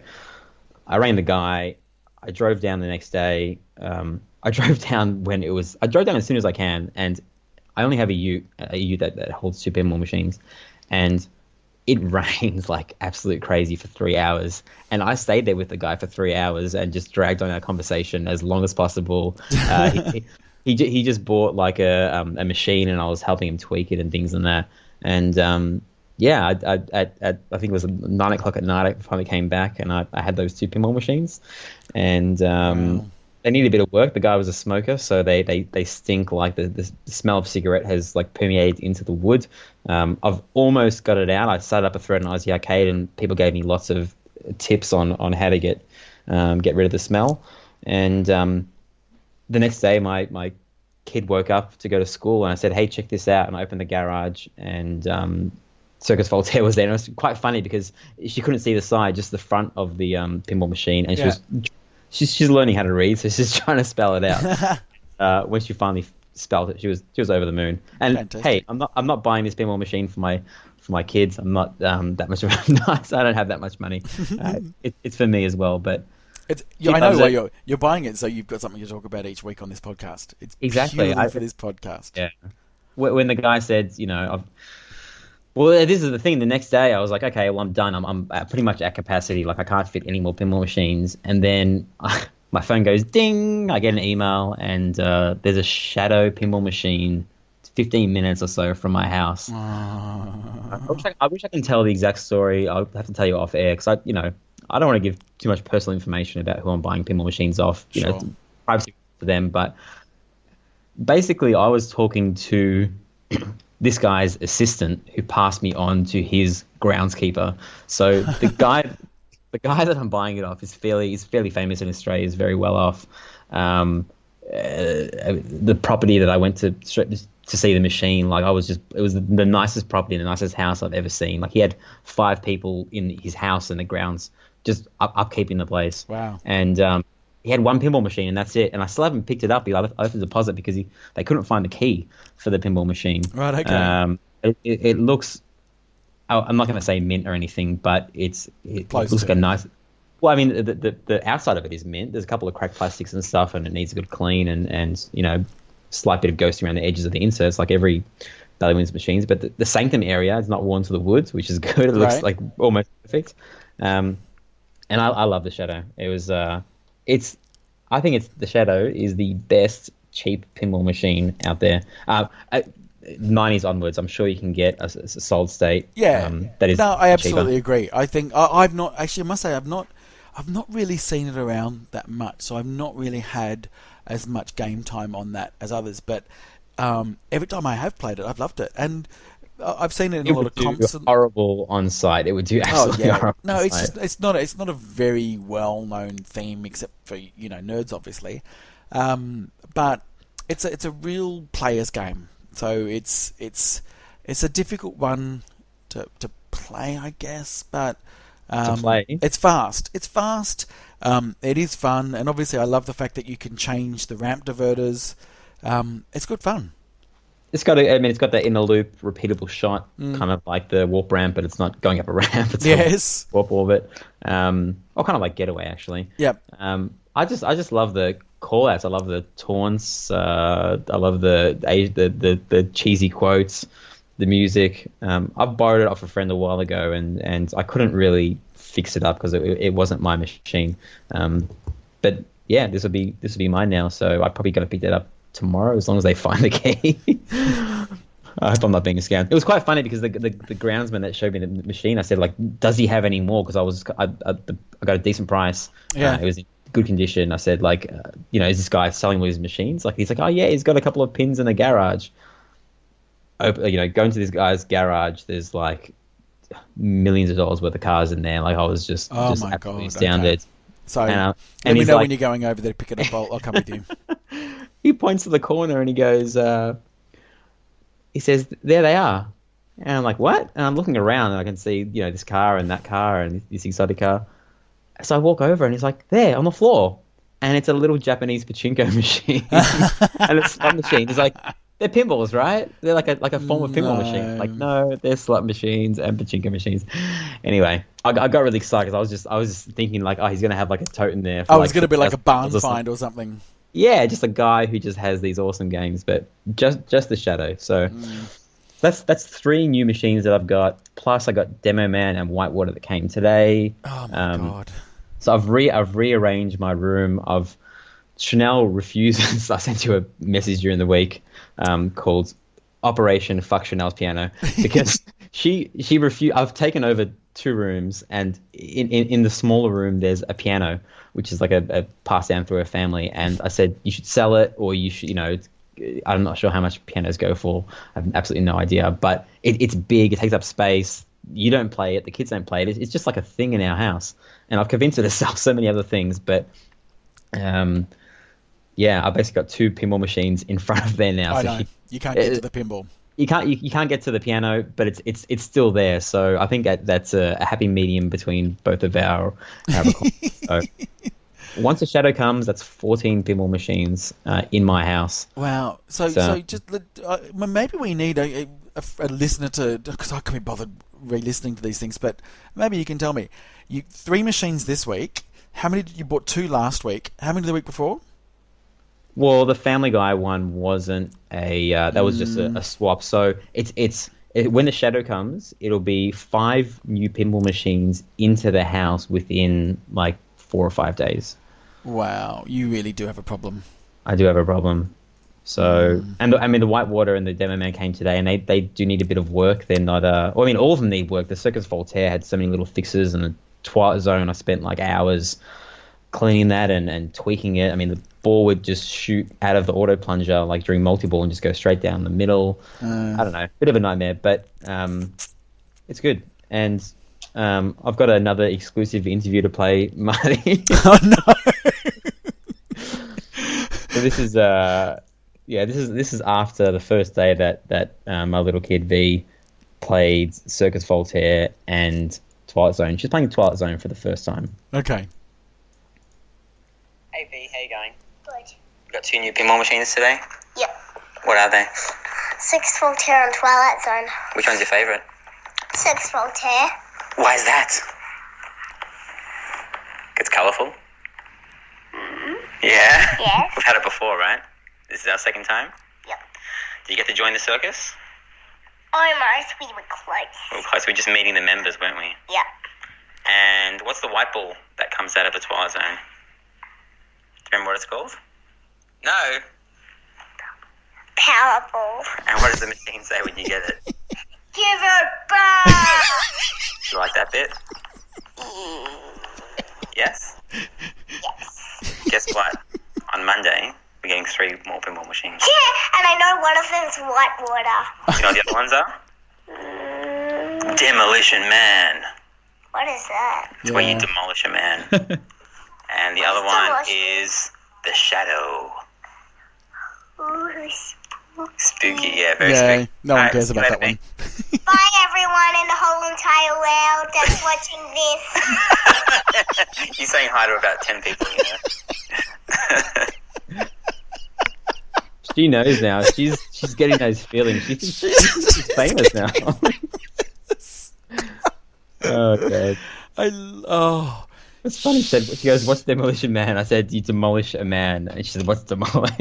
I rang the guy. I drove down the next day. I drove down as soon as I can, and I only have a ute that holds 2 pinball machines, and it rained like absolute crazy for 3 hours. And I stayed there with the guy for 3 hours and just dragged on our conversation as long as possible. He just bought like a machine, and I was helping him tweak it and things and that. And I think it was 9 o'clock at night I finally came back, and I had those 2 pinball machines, and Wow. they need a bit of work. The guy was a smoker, so they stink. Like the smell of cigarette has like permeated into the wood. I've almost got it out. I started up a thread on Aussie Arcade, and people gave me lots of tips on how to get rid of the smell. And the next day, my kid woke up to go to school, and I said, "Hey, check this out." And I opened the garage, and Circus Voltaire was there. And it was quite funny because she couldn't see the side, just the front of the pinball machine, and she's learning how to read, so she's trying to spell it out. When she finally spelled it, she was over the moon. And Fantastic. hey, I'm not buying this pinball machine for my kids. I'm not that much nice. I don't have that much money. It's for me as well, but. I know why you're buying it, so you've got something to talk about each week on this podcast. It's exactly purely for this podcast. Yeah. When the guy said, you know, well, this is the thing. The next day, I was like, okay, well, I'm done. I'm pretty much at capacity. Like, I can't fit any more pinball machines. And then my phone goes ding. I get an email, and there's a Shadow pinball machine 15 minutes or so from my house. I wish I can tell the exact story. I'll have to tell you off air because I don't want to give too much personal information about who I'm buying pinball machines off. You know, privacy for them. But basically, I was talking to this guy's assistant who passed me on to his groundskeeper. So the guy that I'm buying it off is fairly famous in Australia. Is very well off. The property that I went to see the machine, like it was the nicest property, the nicest house I've ever seen. Like, he had 5 people in his house and the grounds just upkeeping the place. Wow. And he had 1 pinball machine, and that's it. And I still haven't picked it up. He left the deposit because they couldn't find the key for the pinball machine. Right. Okay. It looks. I'm not going to say mint or anything, but it looks like a nice. Well, I mean, the outside of it is mint. There's a couple of cracked plastics and stuff, and it needs a good clean and you know, slight bit of ghosting around the edges of the inserts, like every Ballywins machines. But the sanctum area is not worn to the wood, which is good. It looks like almost perfect. And I love the Shadow. It was I think the Shadow is the best cheap pinball machine out there. 90s onwards, I'm sure you can get a solid state. Yeah. That is. No, I absolutely cheaper. agree. I think I've not actually. I must say I've not really seen it around that much. So I've not really had as much game time on that as others. But every time I have played it, I've loved it, and I've seen it in a lot of comps. Horrible on site. It would do absolutely horrible. No, it's not a very well known theme except for nerds, obviously. But it's a real player's game. So it's a difficult one to play, I guess, but to play. It's fast. It is fun, and obviously I love the fact that you can change the ramp diverters. It's good fun. It's got that inner loop repeatable shot, kind of like the warp ramp, but it's not going up a ramp. It's yes, warp orbit, or kind of like Getaway actually. Yep. I just love the call outs. I love the taunts. I love the cheesy quotes, the music. I borrowed it off a friend a while ago, and I couldn't really fix it up because it wasn't my machine. But yeah, this will be mine now. So I probably got to pick that up tomorrow as long as they find the key. I hope I'm not being scammed. It was quite funny because the groundsman that showed me the machine, I said, like, does he have any more? Because I got a decent price. Yeah. It was in good condition. I said, like, is this guy selling all his machines? Like, he's like, oh yeah, he's got a couple of pins in the garage. Going to this guy's garage, there's like millions of dollars worth of cars in there. Like, I was just absolutely astounded. Okay. So and let me he's know like, when you're going over there to pick it up. I'll come with you. He points to the corner and he goes, he says, there they are. And I'm like, what? And I'm looking around and I can see, this car and that car and this exotic car. So I walk over and he's like, there on the floor. And it's a little Japanese pachinko machine. And it's a slot machine. He's like, they're pinballs, right? They're like a form of pinball machine. Like, No. no, they're slot machines and pachinko machines. Anyway, I got really excited because I was just thinking like, oh, he's gonna have like a tote in there. For I like was going to be like a barn $50 or find or something. Yeah, just a guy who just has these awesome games, but just the Shadow. So that's 3 new machines that I've got. Plus, I got Demo Man and Whitewater that came today. Oh my god. So I've rearranged my room. Chanel refuses. I sent you a message during the week called Operation Fuck Chanel's Piano because she refused. I've taken over 2 rooms, and in the smaller room there's a piano, which is like a pass down through a family. And I said you should sell it, or you should, I'm not sure how much pianos go for. I have absolutely no idea, but it's big. It takes up space. You don't play it. The kids don't play it. It's just like a thing in our house. And I've convinced her to sell so many other things, but yeah, I basically got 2 pinball machines in front of there now. I So know. You can't get to the pinball. you can't get to the piano, but it's still there. So I think that's a happy medium between both of our requirements. So once the Shadow comes, that's 14 pinball machines in my house. Wow. So just maybe we need a listener to, because I can't be bothered re-listening to these things, but maybe you can tell me. 3 machines this week. How many did you bought? 2 last week. How many the week before? Well, the Family Guy one wasn't that was just a swap. So it's when the Shadow comes, it'll be 5 new pinball machines into the house within like 4 or 5 days. Wow, you really do have a problem. I do have a problem. So, and I mean, the Whitewater and the Demo Man came today, and they do need a bit of work. They're not, I mean, all of them need work. The Circus Voltaire had so many little fixes, and the Twilight Zone, I spent like hours cleaning that and tweaking it. I mean, the ball would just shoot out of the auto plunger like during multi-ball and just go straight down the middle. I don't know, bit of a nightmare, but it's good. And I've got another exclusive interview to play, Marty. Oh no! So this is this is after the first day that my little kid V played Circus Voltaire and Twilight Zone. She's playing Twilight Zone for the first time. Okay. Hey V, how you going? Good. You got 2 new pinball machines today? Yep. What are they? 6 Voltaire and Twilight Zone. Which one's your favourite? 6 Voltaire. Why is that? It's colourful? Yeah? Yes. We've had it before, right? This is our second time? Yep. Did you get to join the circus? Almost. We were close. We were close. We were just meeting the members, weren't we? Yep. And what's the white ball that comes out of the Twilight Zone? Do you remember what it's called? No. Powerball. And what does the machine say when you get it? Give it back! You like that bit? Yes? Yes. Guess what? On Monday, we're getting 3 more pinball machines. Yeah, and I know one of them's Whitewater. You know what the other ones are? Demolition Man. What is that? It's where you demolish a man. And the other one is the Shadow. Ooh, Spooky, yeah, very Yeah, spooky. no one Alright, cares about that later, one. Bye, everyone in the whole entire world that's watching this. You're saying hi to about 10 people, She knows now. She's getting those feelings. She's famous now. Oh god. It's funny. She goes, "What's Demolition Man?" I said, "You demolish a man." And she said, "What's demolish?"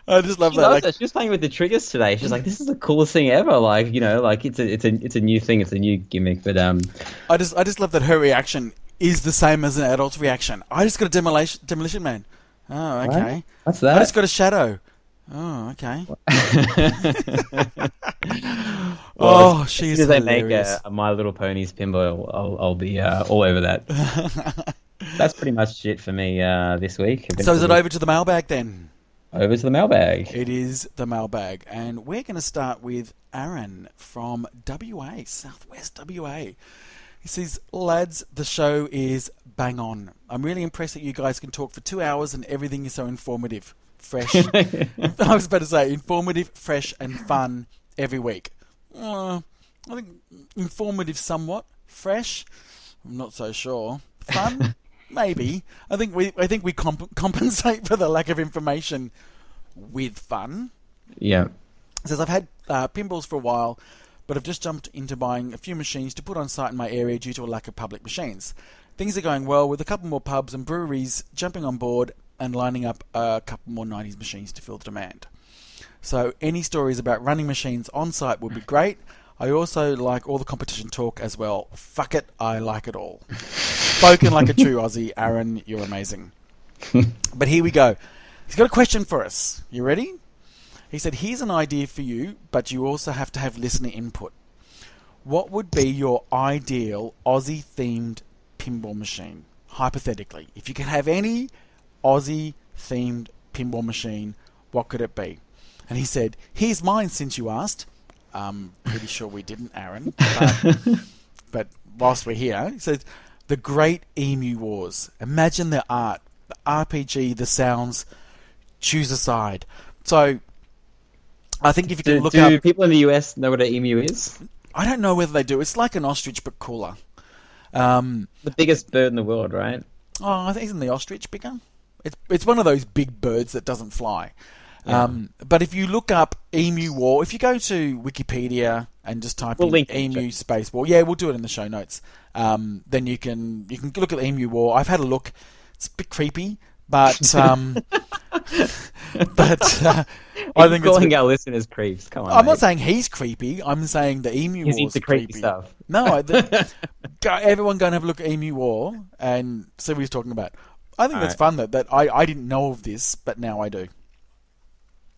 I just love She that. loves that. She was playing with the triggers today. She's like, "This is the coolest thing ever!" Like, it's a new thing. It's a new gimmick. But I just love that her reaction is the same as an adult's reaction. I just got a demolition man. Oh, okay. What? What's that? I just got a shadow. Oh, okay. Well, she's as soon as they make hilarious. a My Little Ponies pinball, I'll be all over that. That's pretty much it for me this week. So is it over to the mailbag then? Over to the mailbag. It is the mailbag, and we're going to start with Aaron from WA, Southwest WA. He says, lads, the show is bang on. I'm really impressed that you guys can talk for 2 hours and everything is so informative, fresh. I was about to say, informative, fresh, and fun every week. I think informative somewhat, fresh, I'm not so sure. Fun, maybe. I think we compensate for the lack of information with fun. Yeah. It says, I've had pinballs for a while, but I've just jumped into buying a few machines to put on site in my area due to a lack of public machines. Things are going well with a couple more pubs and breweries jumping on board and lining up a couple more 90s machines to fill the demand. So any stories about running machines on site would be great. I also like all the competition talk as well. Fuck it, I like it all. Spoken like a true Aussie. Aaron, you're amazing. But here we go. He's got a question for us. You ready? He said, here's an idea for you, but you also have to have listener input. What would be your ideal Aussie-themed pinball machine? Hypothetically, if you could have any Aussie-themed pinball machine, what could it be? And he said, here's mine since you asked. Pretty sure we didn't, Aaron. But whilst we're here, he says, the Great Emu Wars. Imagine the art, the RPG, the sounds. Choose a side. So, I think if you can look up... Do people in the US know what an emu is? I don't know whether they do. It's like an ostrich, but cooler. The biggest bird in the world, right? Oh, I think isn't the ostrich bigger? It's one of those big birds that doesn't fly. Yeah. But if you look up Emu War, if you go to Wikipedia and just type in Emu Space War, yeah, we'll do it in the show notes. Then you can look at the Emu War. I've had a look. It's a bit creepy, but I think calling our listeners creeps. Come on, I'm mate. not saying he's creepy. I'm saying the Emu War is creepy stuff. No, everyone go and have a look at Emu War and see what he's talking about. I think that's fun that I didn't know of this, but now I do.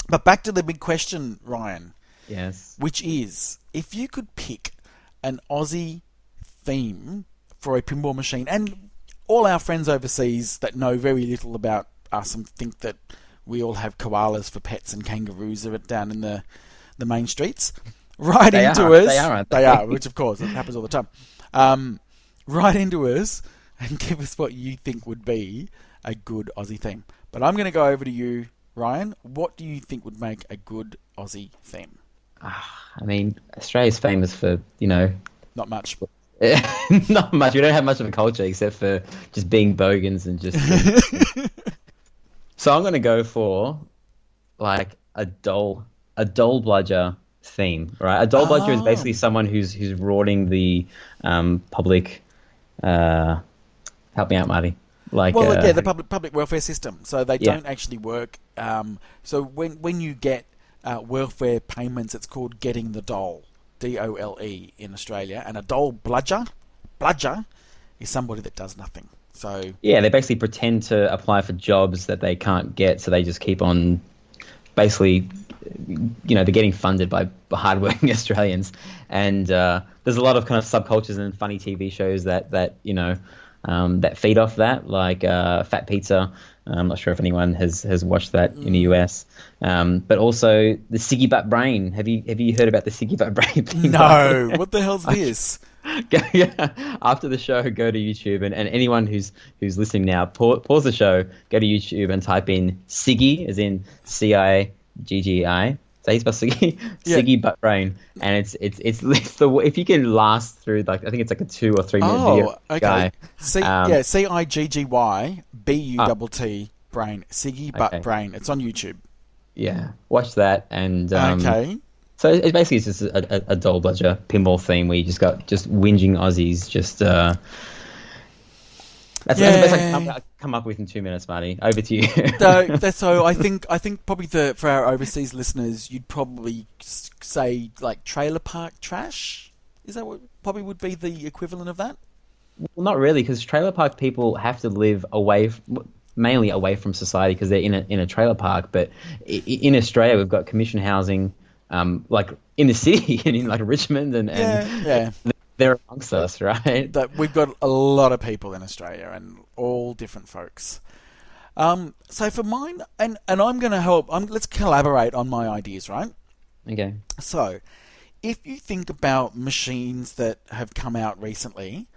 But back to the big question, Ryan. Yes. Which is, if you could pick an Aussie theme for a pinball machine, and all our friends overseas that know very little about us and think that we all have koalas for pets and kangaroos are down in the main streets, write into us. They are, aren't they? They are, which of course, it happens all the time. Write into us and give us what you think would be a good Aussie theme. But I'm going to go over to you, Ryan. What do you think would make a good Aussie theme? I mean, Australia's famous for, Not much. not much. We don't have much of a culture except for just being bogans and just... So I'm going to go for, like, a doll bludger theme, right? A doll bludger is basically someone who's rorting the public... help me out, Marty. The public welfare system. So they don't actually work. So when you get welfare payments, it's called getting the dole, DOLE in Australia, and a doll bludger is somebody that does nothing. So yeah, they basically pretend to apply for jobs that they can't get, so they just keep on basically, they're getting funded by hardworking Australians, and there's a lot of kind of subcultures and funny TV shows that that feed off that, like Fat Pizza. I'm not sure if anyone has watched that in the US, but also the Siggy Butt Brain. Have you heard about the Siggy Butt Brain thing? No, what the hell's this? After the show, go to YouTube, and anyone who's listening now, pause the show, go to YouTube and type in Siggy, as in CIGGI. Is that how you spell Siggy? Yeah. Siggy Butt Brain, and it's the, if you can last through, like, I think it's like a 2 or 3 minute video. Okay. Guy. CIGGY BUTT Brain. Siggy Butt Brain. It's on YouTube. Yeah, watch that, and okay. So it's basically just a doll bludger pinball theme where you just got whinging Aussies just. That's the best I can come up with in 2 minutes, Marty. Over to you. So I think probably for our overseas listeners, you'd probably say like trailer park trash. Is that what probably would be the equivalent of that? Well, not really, because trailer park people have to live mainly away from society because they're in a trailer park. But in Australia, we've got commission housing, like in the city and in like Richmond and they're amongst us, right? That we've got a lot of people in Australia and all different folks. So for mine, and I'm going to help. Let's collaborate on my ideas, right? Okay. So, if you think about machines that have come out recently,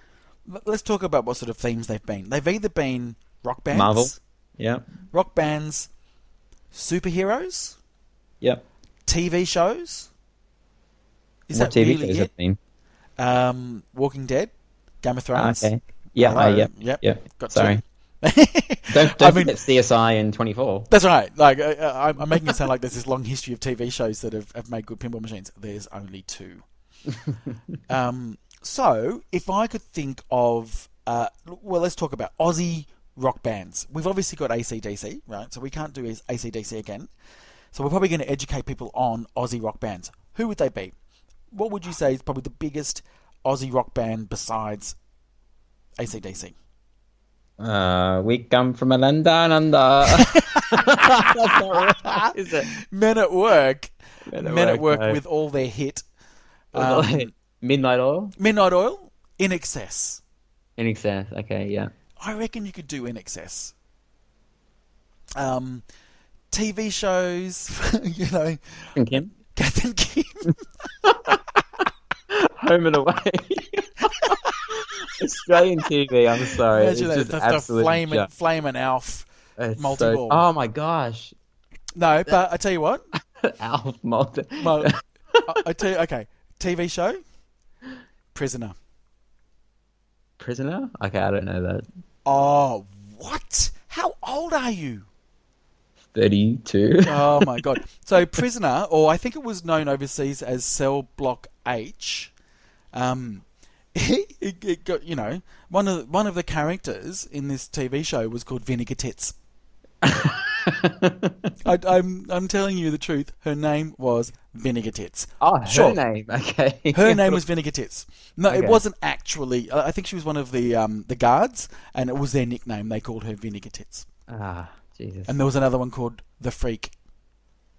let's talk about what sort of themes they've been. They've either been rock bands, Marvel, yeah, rock bands, superheroes, yep, TV shows. Is what that TV really shows it? have been? Walking Dead, Game of Thrones. Okay. Yeah. Yep. Yeah. Got Sorry. two. Don't I mean, forget CSI and 24. that's right. Like I'm making it sound like there's this long history of TV shows that have made good pinball machines. There's only two. So if I could think of, let's talk about Aussie rock bands. We've obviously got AC/DC, right? So we can't do AC/DC again. So we're probably going to educate people on Aussie rock bands. Who would they be? What would you say is probably the biggest Aussie rock band besides AC/DC? We come from a land down under. That's not right, is it? Men at Work. Men at Work no. with all their hit. Midnight Oil? Midnight Oil, In Excess. In Excess, okay, yeah. I reckon you could do In Excess. TV shows, you know. And Kim? Kath and Kim. Home and Away. Australian TV, I'm sorry. Imagine it's that, just absolutely the Flamin' Alf it's multi-ball. oh my gosh. No, but I tell you what. Alf multi. Well, I tell you, okay, TV show, Prisoner. Prisoner? Okay, I don't know that. Oh, what? How old are you? 32. Oh my god! So Prisoner, or I think it was known overseas as Cell Block H. It got, you know, one of the characters in this TV show was called Vinegar Tits. I'm telling you the truth. Her name was Vinegar Tits. Oh, her Sure. name. Okay. Her name was Vinegar Tits. No, Okay. it wasn't actually. I think she was one of the guards, and it was their nickname. They called her Vinegar Tits. Ah, Jesus. And there was another one called The Freak.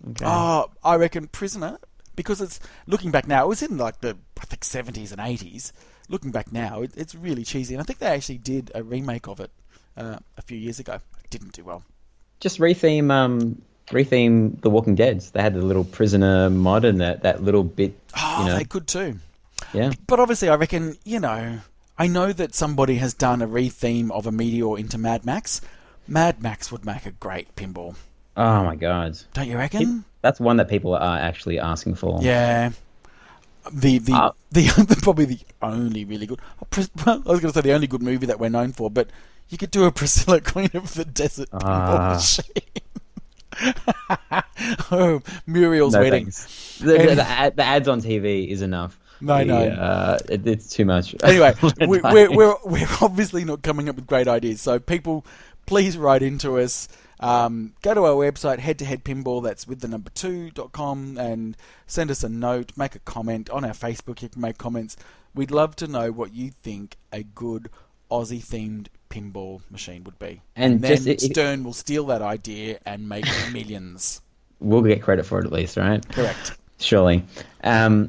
Okay. Oh, I reckon Prisoner, because it's, looking back now, it was in like the, I think, 70s and 80s. Looking back now, it's really cheesy, and I think they actually did a remake of it a few years ago. It didn't do well. Just retheme The Walking Dead. They had the little prisoner mod and that little bit. Oh, you know. they could too. Yeah. But obviously, I reckon, you know, I know that somebody has done a retheme of a Meteor into Mad Max. Mad Max would make a great pinball. Oh my God. Don't you reckon? That's one that people are actually asking for. Yeah. The probably the only really good. I was going to say the only good movie that we're known for, but you could do a Priscilla Queen of the Desert pinball machine. Oh, Muriel's No, wedding. thanks. The ads on TV is enough. No. It's too much. Anyway, we're obviously not coming up with great ideas. So people, please write into us. Go to our website, Head2Head Pinball, that's with the number 2.com, and send us a note, make a comment. On our Facebook, you can make comments. We'd love to know what you think a good Aussie-themed pinball machine would be. And then Stern will steal that idea and make millions. We'll get credit for it at least, right? Correct. Surely. Yeah,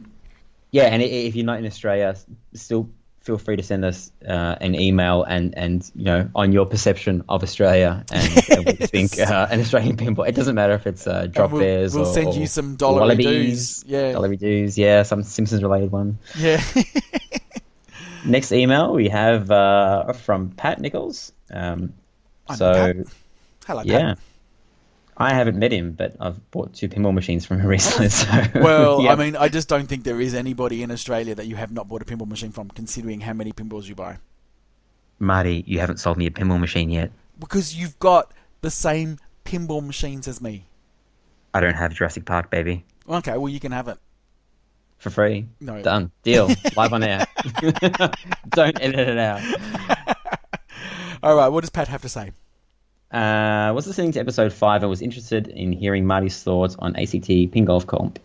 and if you're not in Australia, still feel free to send us an email and you know, on your perception of Australia and what you think an Australian pinball. It doesn't matter if it's drop bears we'll or send you some dollar dues. Yeah. Dollar dues, yeah, some Simpsons related one. Yeah. Next email we have from Pat Nichols. Pat. Hello, Pat. Yeah. I haven't met him, but I've bought 2 pinball machines from him recently. So well, yeah. I mean, I just don't think there is anybody in Australia that you have not bought a pinball machine from, considering how many pinballs you buy. Marty, you haven't sold me a pinball machine yet. Because you've got the same pinball machines as me. I don't have Jurassic Park, baby. Okay, well, you can have it. For free? No. Done. Deal. Live on air. Don't edit it out. All right, what does Pat have to say? Was listening to episode 5 and was interested in hearing Marty's thoughts on ACT Pin Golf Comp.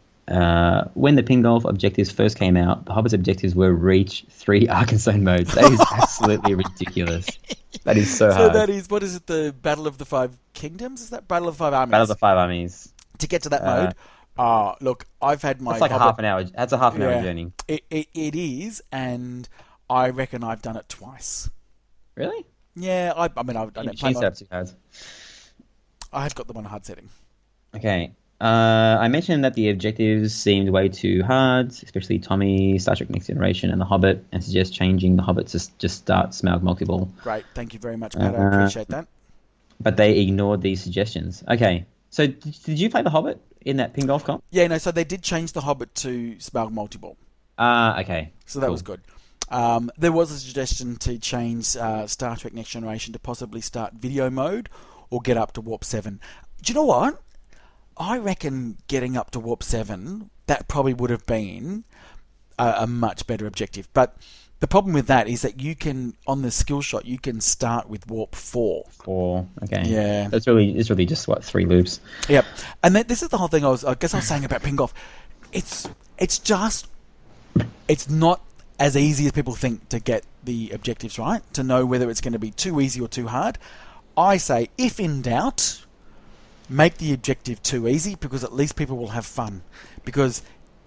When the Pin Golf objectives first came out, the Hobbit's objectives were reach 3 Arkansas modes. That is absolutely ridiculous. That is so hard. So that is, what is it, the Battle of the Five Kingdoms? Is that Battle of the Five Armies? Battle of the 5 Armies. To get to that mode? Look, I've had my... It's like Hobbit, half an hour. That's a half an hour journey. It is, and I reckon I've done it twice. Really? Yeah, I mean, I've done You it. changed it up 2 cards. I have got them on a hard setting. Okay. I mentioned that the objectives seemed way too hard, especially Tommy, Star Trek Next Generation, and The Hobbit, and suggest changing The Hobbit to just start Smaug Multi-Ball. Great. Thank you very much, Pat. I appreciate that. But they ignored these suggestions. Okay. So did you play The Hobbit in that Pin Golf Comp? Yeah, no, so they did change The Hobbit to Smaug Multi-Ball. Okay. So that was good. There was a suggestion to change Star Trek Next Generation to possibly start video mode or get up to Warp 7. Do you know what? I reckon getting up to Warp 7, that probably would have been a much better objective. But the problem with that is that you can, on the skill shot, you can start with Warp 4. 4, okay. Yeah. It's really just, 3 loops? Yep. And this is the whole thing I guess I was saying about ping golf. It's not as easy as people think to get the objectives right, to know whether it's going to be too easy or too hard. I say, if in doubt, make the objective too easy, because at least people will have fun. Because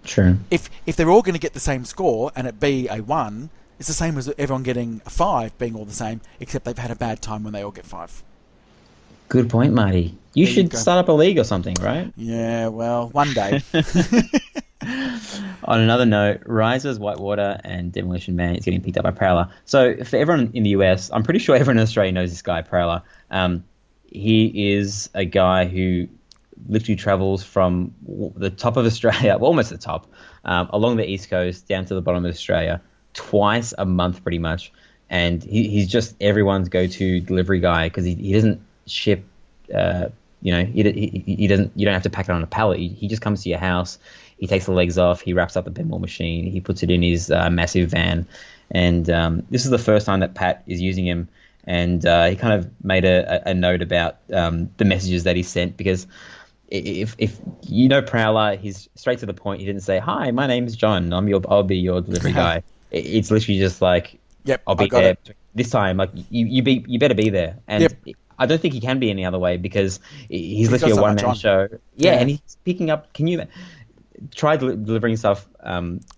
True. if they're all going to get the same score and it be a 1, it's the same as everyone getting a 5 being all the same, except they've had a bad time when they all get 5. Good point, Marty. You should start up a league or something, right? Yeah, well, one day. On another note, Rises, Whitewater, and Demolition Man is getting picked up by Prowler. So for everyone in the US, I'm pretty sure everyone in Australia knows this guy, Prowler. He is a guy who literally travels from the top of Australia, well, almost the top, along the East Coast, down to the bottom of Australia, twice a month pretty much. And he's just everyone's go-to delivery guy, because he doesn't ship, he doesn't, you don't have to pack it on a pallet. He just comes to your house. He takes the legs off. He wraps up the pinball machine. He puts it in his massive van. And this is the first time that Pat is using him. And he kind of made a note about the messages that he sent, because if you know Prowler, he's straight to the point. He didn't say, "Hi, my name is John. I'll be your delivery guy." It's literally just like, "Yep, I'll be there this time." Like you better be there. And yep. I don't think he can be any other way, because he's literally a one-man show. Yeah, and he's picking up. Can you try delivering stuff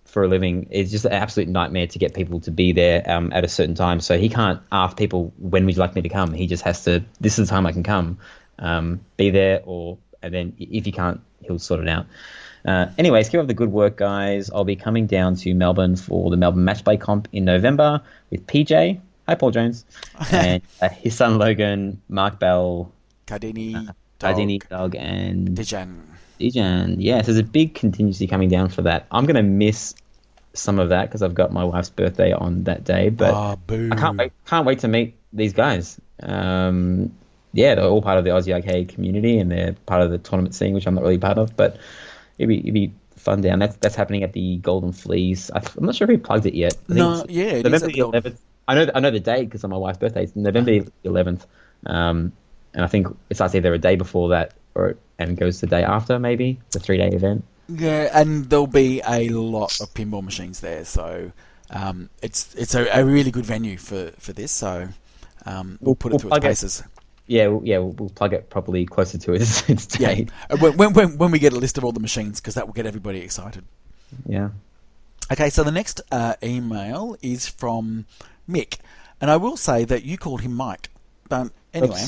for a living? It's just an absolute nightmare to get people to be there at a certain time. So he can't ask people, "When would you like me to come?" He just has to, "This is the time I can come." Be there, and then if you can't, he'll sort it out. Anyways, keep up the good work, guys. I'll be coming down to Melbourne for the Melbourne Match Play Comp in November with PJ. Hi, Paul Jones. And his son Logan, Mark Bell, Cardini, Doug, and Dijan. Yeah, so there's a big contingency coming down for that. I'm going to miss some of that because I've got my wife's birthday on that day, but I can't wait to meet these guys. They're all part of the Aussie Arcade community, and they're part of the tournament scene, which I'm not really part of, but it'd be fun down. That's happening at the Golden Fleece. I'm not sure if he plugged it yet. It is November the 11th. I know the date because of my wife's birthday. It's November the 11th, and I think it starts either a day before that and goes the day after, maybe. It's a 3-day event. Yeah, and there'll be a lot of pinball machines there, so it's a really good venue for this. So we'll put it through its paces. We'll plug it properly closer to its date. Yeah, when we get a list of all the machines, because that will get everybody excited. Yeah. Okay, so the next email is from Mick, and I will say that you called him Mike, but anyway.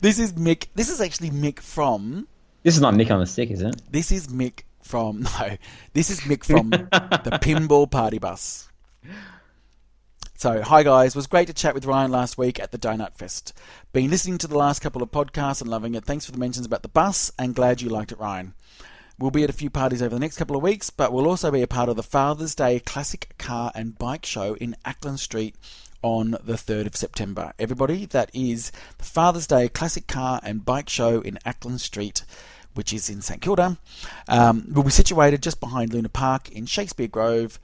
This is Mick. This is actually Mick from... This is not Mick on the Stick, is it? This is Mick from... No, this is Mick from the Pinball Party Bus. So, hi guys, was great to chat with Ryan last week at the Donut Fest. Been listening to the last couple of podcasts and loving it. Thanks for the mentions about the bus, and glad you liked it, Ryan. We'll be at a few parties over the next couple of weeks, but we'll also be a part of the Father's Day Classic Car and Bike Show in Ackland Street on the 3rd of September. Everybody, that is the Father's Day Classic Car and Bike Show in Ackland Street, which is in St Kilda. We'll be situated just behind Luna Park in Shakespeare Grove.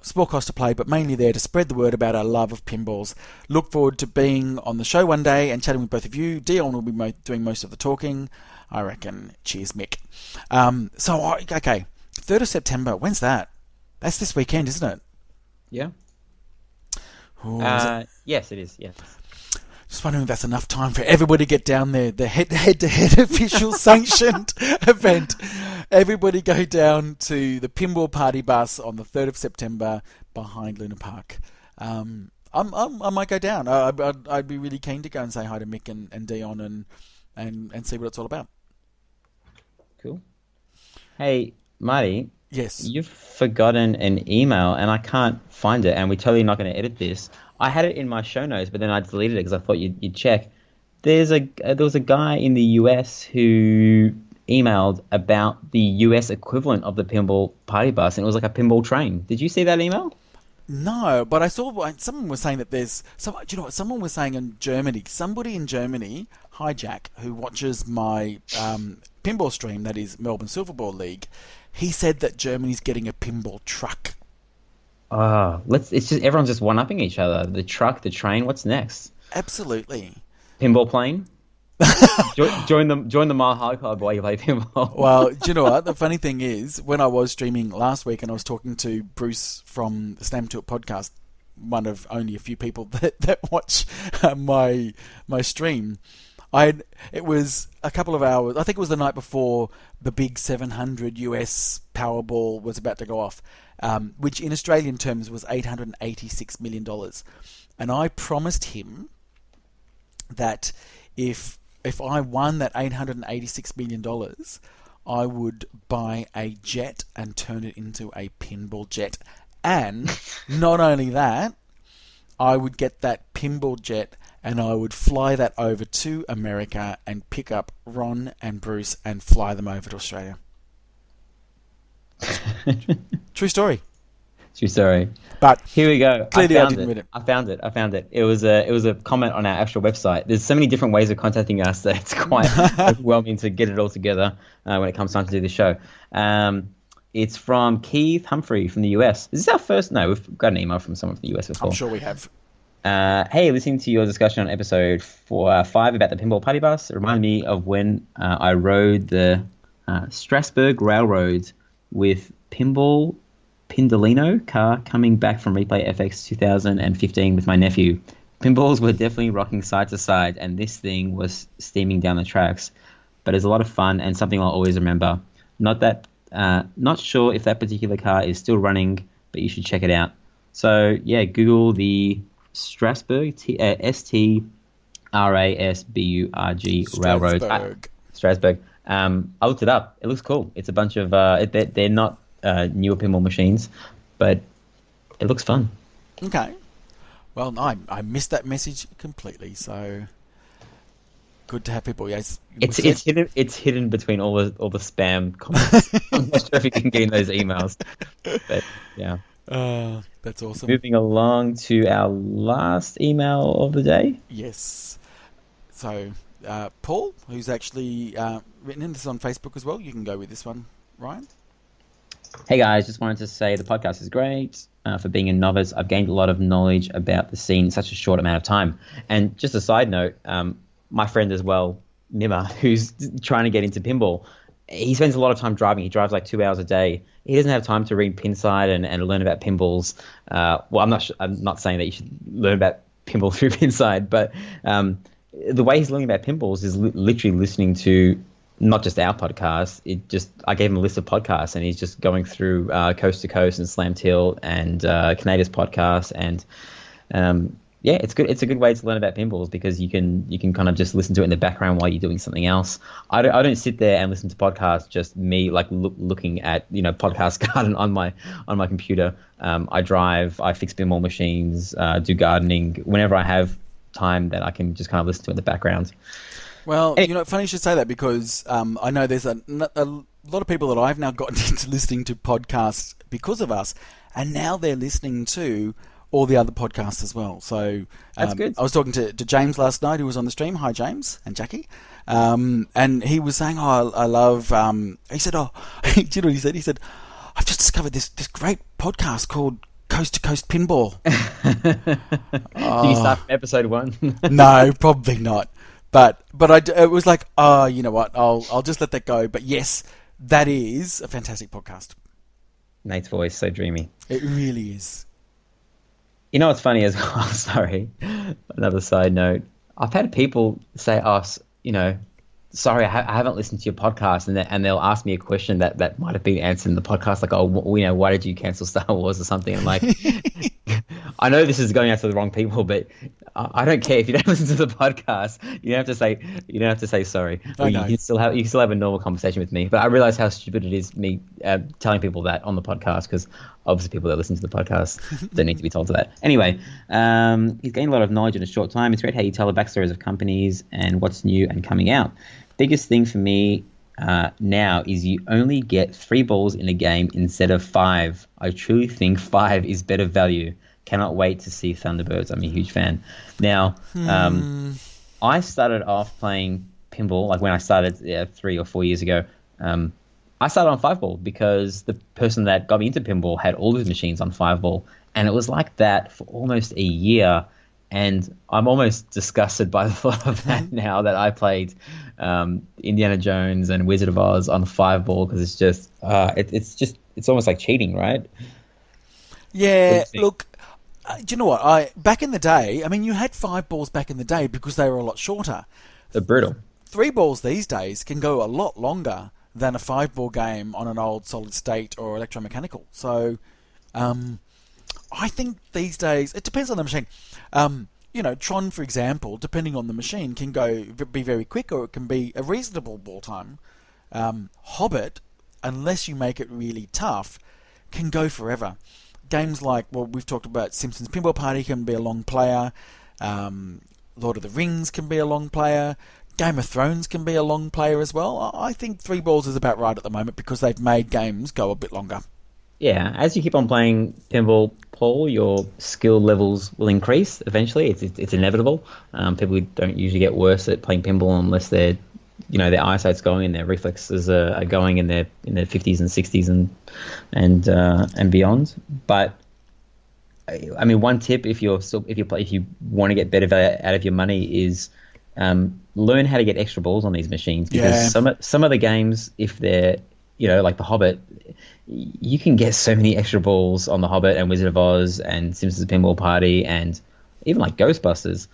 Small cost to play, but mainly there to spread the word about our love of pinballs. Look forward to being on the show one day and chatting with both of you. Dion will be doing most of the talking, I reckon. Cheers, Mick. Okay, 3rd of September. When's that? That's this weekend, isn't it? Yeah. Ooh, yes, it is. Yes. Just wondering if that's enough time for everybody to get down there. The head-to-head official sanctioned event. Everybody go down to the Pinball Party Bus on the 3rd of September behind Luna Park. I might go down. I'd be really keen to go and say hi to Mick and Dion and see what it's all about. Cool. Hey, Marty. Yes. You've forgotten an email, and I can't find it, and we're totally not going to edit this. I had it in my show notes, but then I deleted it because I thought you'd check. There was a guy in the US who emailed about the US equivalent of the Pinball Party Bus, and it was like a pinball train. Did you see that email? No, but I saw someone was saying that there's some. Do you know what? Someone was saying in Germany. Somebody in Germany, Hijack, who watches my pinball stream, that is Melbourne Silverball League. He said that Germany's getting a pinball truck. It's just everyone's just one-upping each other. The truck, the train. What's next? Absolutely. Pinball plane. join the Mile High Club while you play pinball. Well, do you know what? The funny thing is, when I was streaming last week and I was talking to Bruce from the Slam Tilt podcast, one of only a few people that watch my stream, it was a couple of hours. I think it was the night before the big 700 US Powerball was about to go off, which in Australian terms was $886 million. And I promised him that if I won that $886 million, I would buy a jet and turn it into a pinball jet. And not only that, I would get that pinball jet and I would fly that over to America and pick up Ron and Bruce and fly them over to Australia. True story. True story. But here we go. Clearly I didn't read it. I found it. It was a comment on our actual website. There's so many different ways of contacting us that it's quite overwhelming to get it all together when it comes time to do the show. It's from Keith Humphrey from the US. Is this our first? No, we've got an email from someone from the US before. I'm sure we have. Hey, listening to your discussion on episode 5 about the pinball party bus, it reminded me of when I rode the Strasbourg Railroad with Pindolino car coming back from Replay FX 2015 with my nephew. Pinballs were definitely rocking side to side, and this thing was steaming down the tracks. But it's a lot of fun and something I'll always remember. Not sure if that particular car is still running, but you should check it out. So yeah, Google the Strasbourg, Strasburg Railroad. Strasbourg. I looked it up. It looks cool. It's a bunch of they're not newer pinball machines, but it looks fun. Okay. Well, I missed that message completely. So good to have people. Yes, it's hidden between all the spam comments. I'm not sure if you can get in those emails, but yeah. That's awesome. Moving along to our last email of the day. Yes. So Paul, who's actually written in this on Facebook as well. You can go with this one, Ryan. Hey guys, just wanted to say the podcast is great. For being a novice, I've gained a lot of knowledge about the scene in such a short amount of time. And just a side note, my friend as well, Nima, who's trying to get into pinball, he spends a lot of time driving. He drives like 2 hours a day. He doesn't have time to read Pinside and learn about pinballs. Well, I'm not saying that you should learn about pinball through Pinside, but the way he's learning about pinballs is literally listening to not just our podcast. I gave him a list of podcasts, and he's just going through Coast to Coast and Slam Tilt and Canada's podcast, and yeah, it's good. It's a good way to learn about pinballs because you can kind of just listen to it in the background while you're doing something else. I don't sit there and listen to podcasts, just me like looking at Podcast Garden on my computer. I drive, I fix pinball machines, do gardening whenever I have time that I can just kind of listen to it in the background. Well, funny you should say that because I know there's a lot of people that I've now gotten into listening to podcasts because of us, and now they're listening to all the other podcasts as well. So that's good. I was talking to James last night, who was on the stream. Hi, James and Jackie. And he was saying, I love... he said, do you know what he said? He said, I've just discovered this great podcast called Coast to Coast Pinball. Did you start from episode 1? No, probably not. But it was like, you know what? I'll just let that go. But yes, that is a fantastic podcast. Nate's voice, so dreamy. It really is. You know what's funny as well? Sorry, another side note. I've had people say, sorry, I haven't listened to your podcast, and they'll ask me a question that might have been answered in the podcast, like, why did you cancel Star Wars or something? I'm like, I know this is going out to the wrong people, but I don't care if you don't listen to the podcast. You don't have to say sorry. You can still have a normal conversation with me. But I realize how stupid it is me telling people that on the podcast, because obviously people that listen to the podcast don't need to be told to that. Anyway, he's gained a lot of knowledge in a short time. It's great how you tell the backstories of companies and what's new and coming out. Biggest thing for me now is you only get 3 balls in a game instead of 5. I truly think 5 is better value. Cannot wait to see Thunderbirds. I'm a huge fan. Now, I started off playing pinball, like when I started 3 or 4 years ago. I started on 5 ball because the person that got me into pinball had all his machines on 5 ball. And it was like that for almost a year. And I'm almost disgusted by the thought of that now that I played Indiana Jones and Wizard of Oz on 5 ball, because it's just, it's almost like cheating, right? Yeah, look, do you know what? Back in the day, I mean, you had 5 balls back in the day because they were a lot shorter. They're brutal. 3 balls these days can go a lot longer than a 5 ball game on an old solid state or electromechanical. So, I think these days, it depends on the machine. Tron, for example, depending on the machine, can be very quick, or it can be a reasonable ball time. Hobbit, unless you make it really tough, can go forever. Games like, we've talked about Simpsons Pinball Party can be a long player. Lord of the Rings can be a long player. Game of Thrones can be a long player as well. I think 3 balls is about right at the moment because they've made games go a bit longer. Yeah, as you keep on playing pinball, Paul, your skill levels will increase eventually. It's inevitable. People don't usually get worse at playing pinball unless their eyesight's going and their reflexes are going in their 50s and 60s and beyond. But I mean, one tip if you want to get better value out of your money is learn how to get extra balls on these machines, because some of the games, if they're like The Hobbit, you can get so many extra balls on The Hobbit and Wizard of Oz and Simpsons Pinball Party and even like Ghostbusters.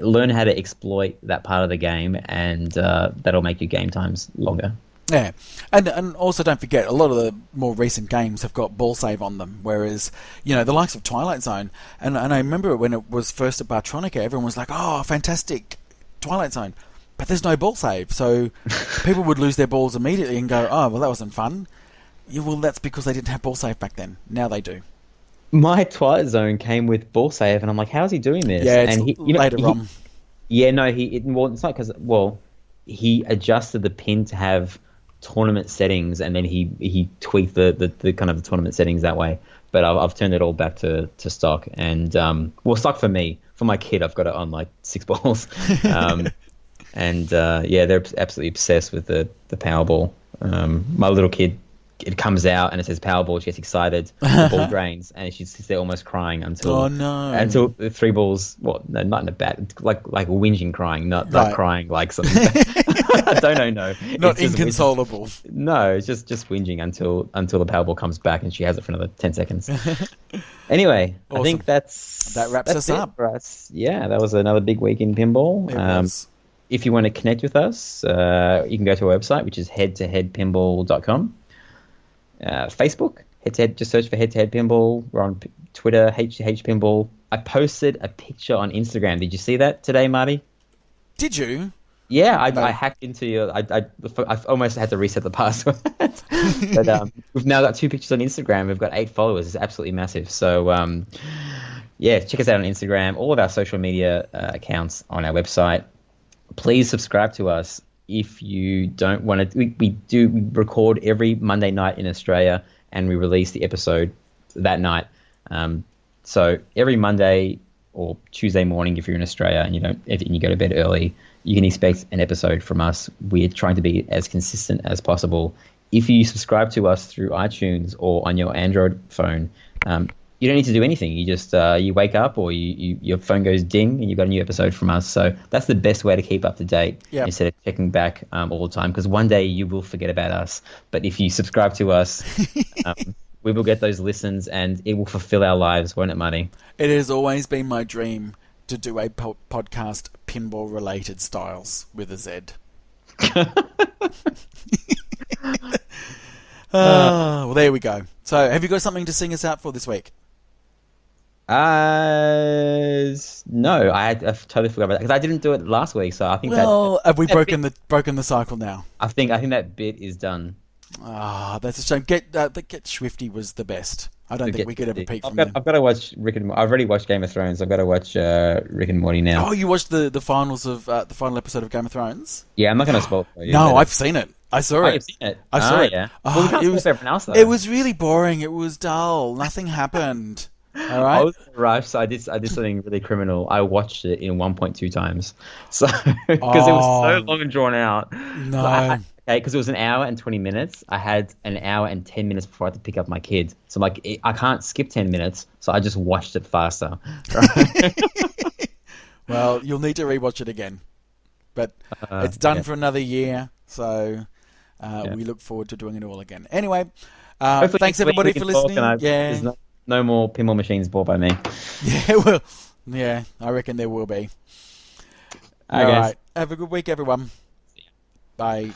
Learn how to exploit that part of the game, and that'll make your game times longer. Yeah, and also don't forget, a lot of the more recent games have got ball save on them, whereas, the likes of Twilight Zone, and I remember when it was first at Bartronica, everyone was like, oh, fantastic, Twilight Zone, but there's no ball save, so people would lose their balls immediately and go, oh, well, that wasn't fun. Yeah, well, that's because they didn't have ball save back then. Now they do. My Twilight Zone came with ball save, and I'm like, how's he doing this? Yeah, it's later on. Yeah, no, it's not because, he adjusted the pin to have tournament settings, and then he tweaked the kind of the tournament settings that way. But I've turned it all back to stock, and stock for me. For my kid, I've got it on like 6 balls, and they're absolutely obsessed with the Powerball. My little kid, it comes out and it says Powerball. She gets excited. The ball drains, and she sits there almost crying until the 3 balls. Well, no, not in a bad, like whinging, crying, not crying like something. I don't know. Not inconsolable. No, it's just whinging until the Powerball comes back and she has it for another 10 seconds. Anyway, awesome. I think that wraps us up for us. Yeah, that was another big week in pinball. It was. If you want to connect with us, you can go to our website, which is head2headpinball.com. Facebook, Head2Head, just search for Head2Head Pinball. We're on Twitter, H2H Pinball. I posted a picture on Instagram. Did you see that today, Marty? Did you? Yeah, I hacked into your... I almost had to reset the password. But we've now got 2 pictures on Instagram. We've got 8 followers. It's absolutely massive. So, check us out on Instagram. All of our social media accounts on our website. Please subscribe to us. If you don't want to... We record every Monday night in Australia, and we release the episode that night. So every Monday or Tuesday morning, if you're in Australia and you go to bed early, you can expect an episode from us. We're trying to be as consistent as possible. If you subscribe to us through iTunes or on your Android phone, you don't need to do anything. You just you wake up, or your phone goes ding, and you've got a new episode from us. So that's the best way to keep up to date, instead of checking back all the time, because one day you will forget about us. But if you subscribe to us, we will get those listens, and it will fulfill our lives, won't it, Marty? It has always been my dream to do a podcast pinball-related styles with a Z. Well, there we go. So, have you got something to sing us out for this week? No, I've totally forgot about that because I didn't do it last week. So I think have we broken the cycle now? I think that bit is done. That's a shame. Get Swifty was the best. I don't think we could ever peak from them. I've got to watch Rick and Morty. I've already watched Game of Thrones. I've got to watch Rick and Morty now. Oh, you watched the finals of the final episode of Game of Thrones? Yeah, I'm not going to spoil it for you. No, I've seen it. I saw it. You've seen it? I saw it. Yeah. Oh, Well, we can't spoil everything else, though. It was really boring. It was dull. Nothing happened. All right. I was in a rush, so I did something really criminal. I watched it in 1.2 times, so because it was so long and drawn out. No. Because it was an hour and 20 minutes. I had an hour and 10 minutes before I had to pick up my kid. So I'm like, I can't skip 10 minutes, so I just watched it faster. Well, you'll need to rewatch it again. But it's done for another year, so we look forward to doing it all again. Anyway, thanks everybody for listening. There's no more pinball machines bought by me. Yeah, I reckon there will be. I All guess. right. Have a good week, everyone. Bye.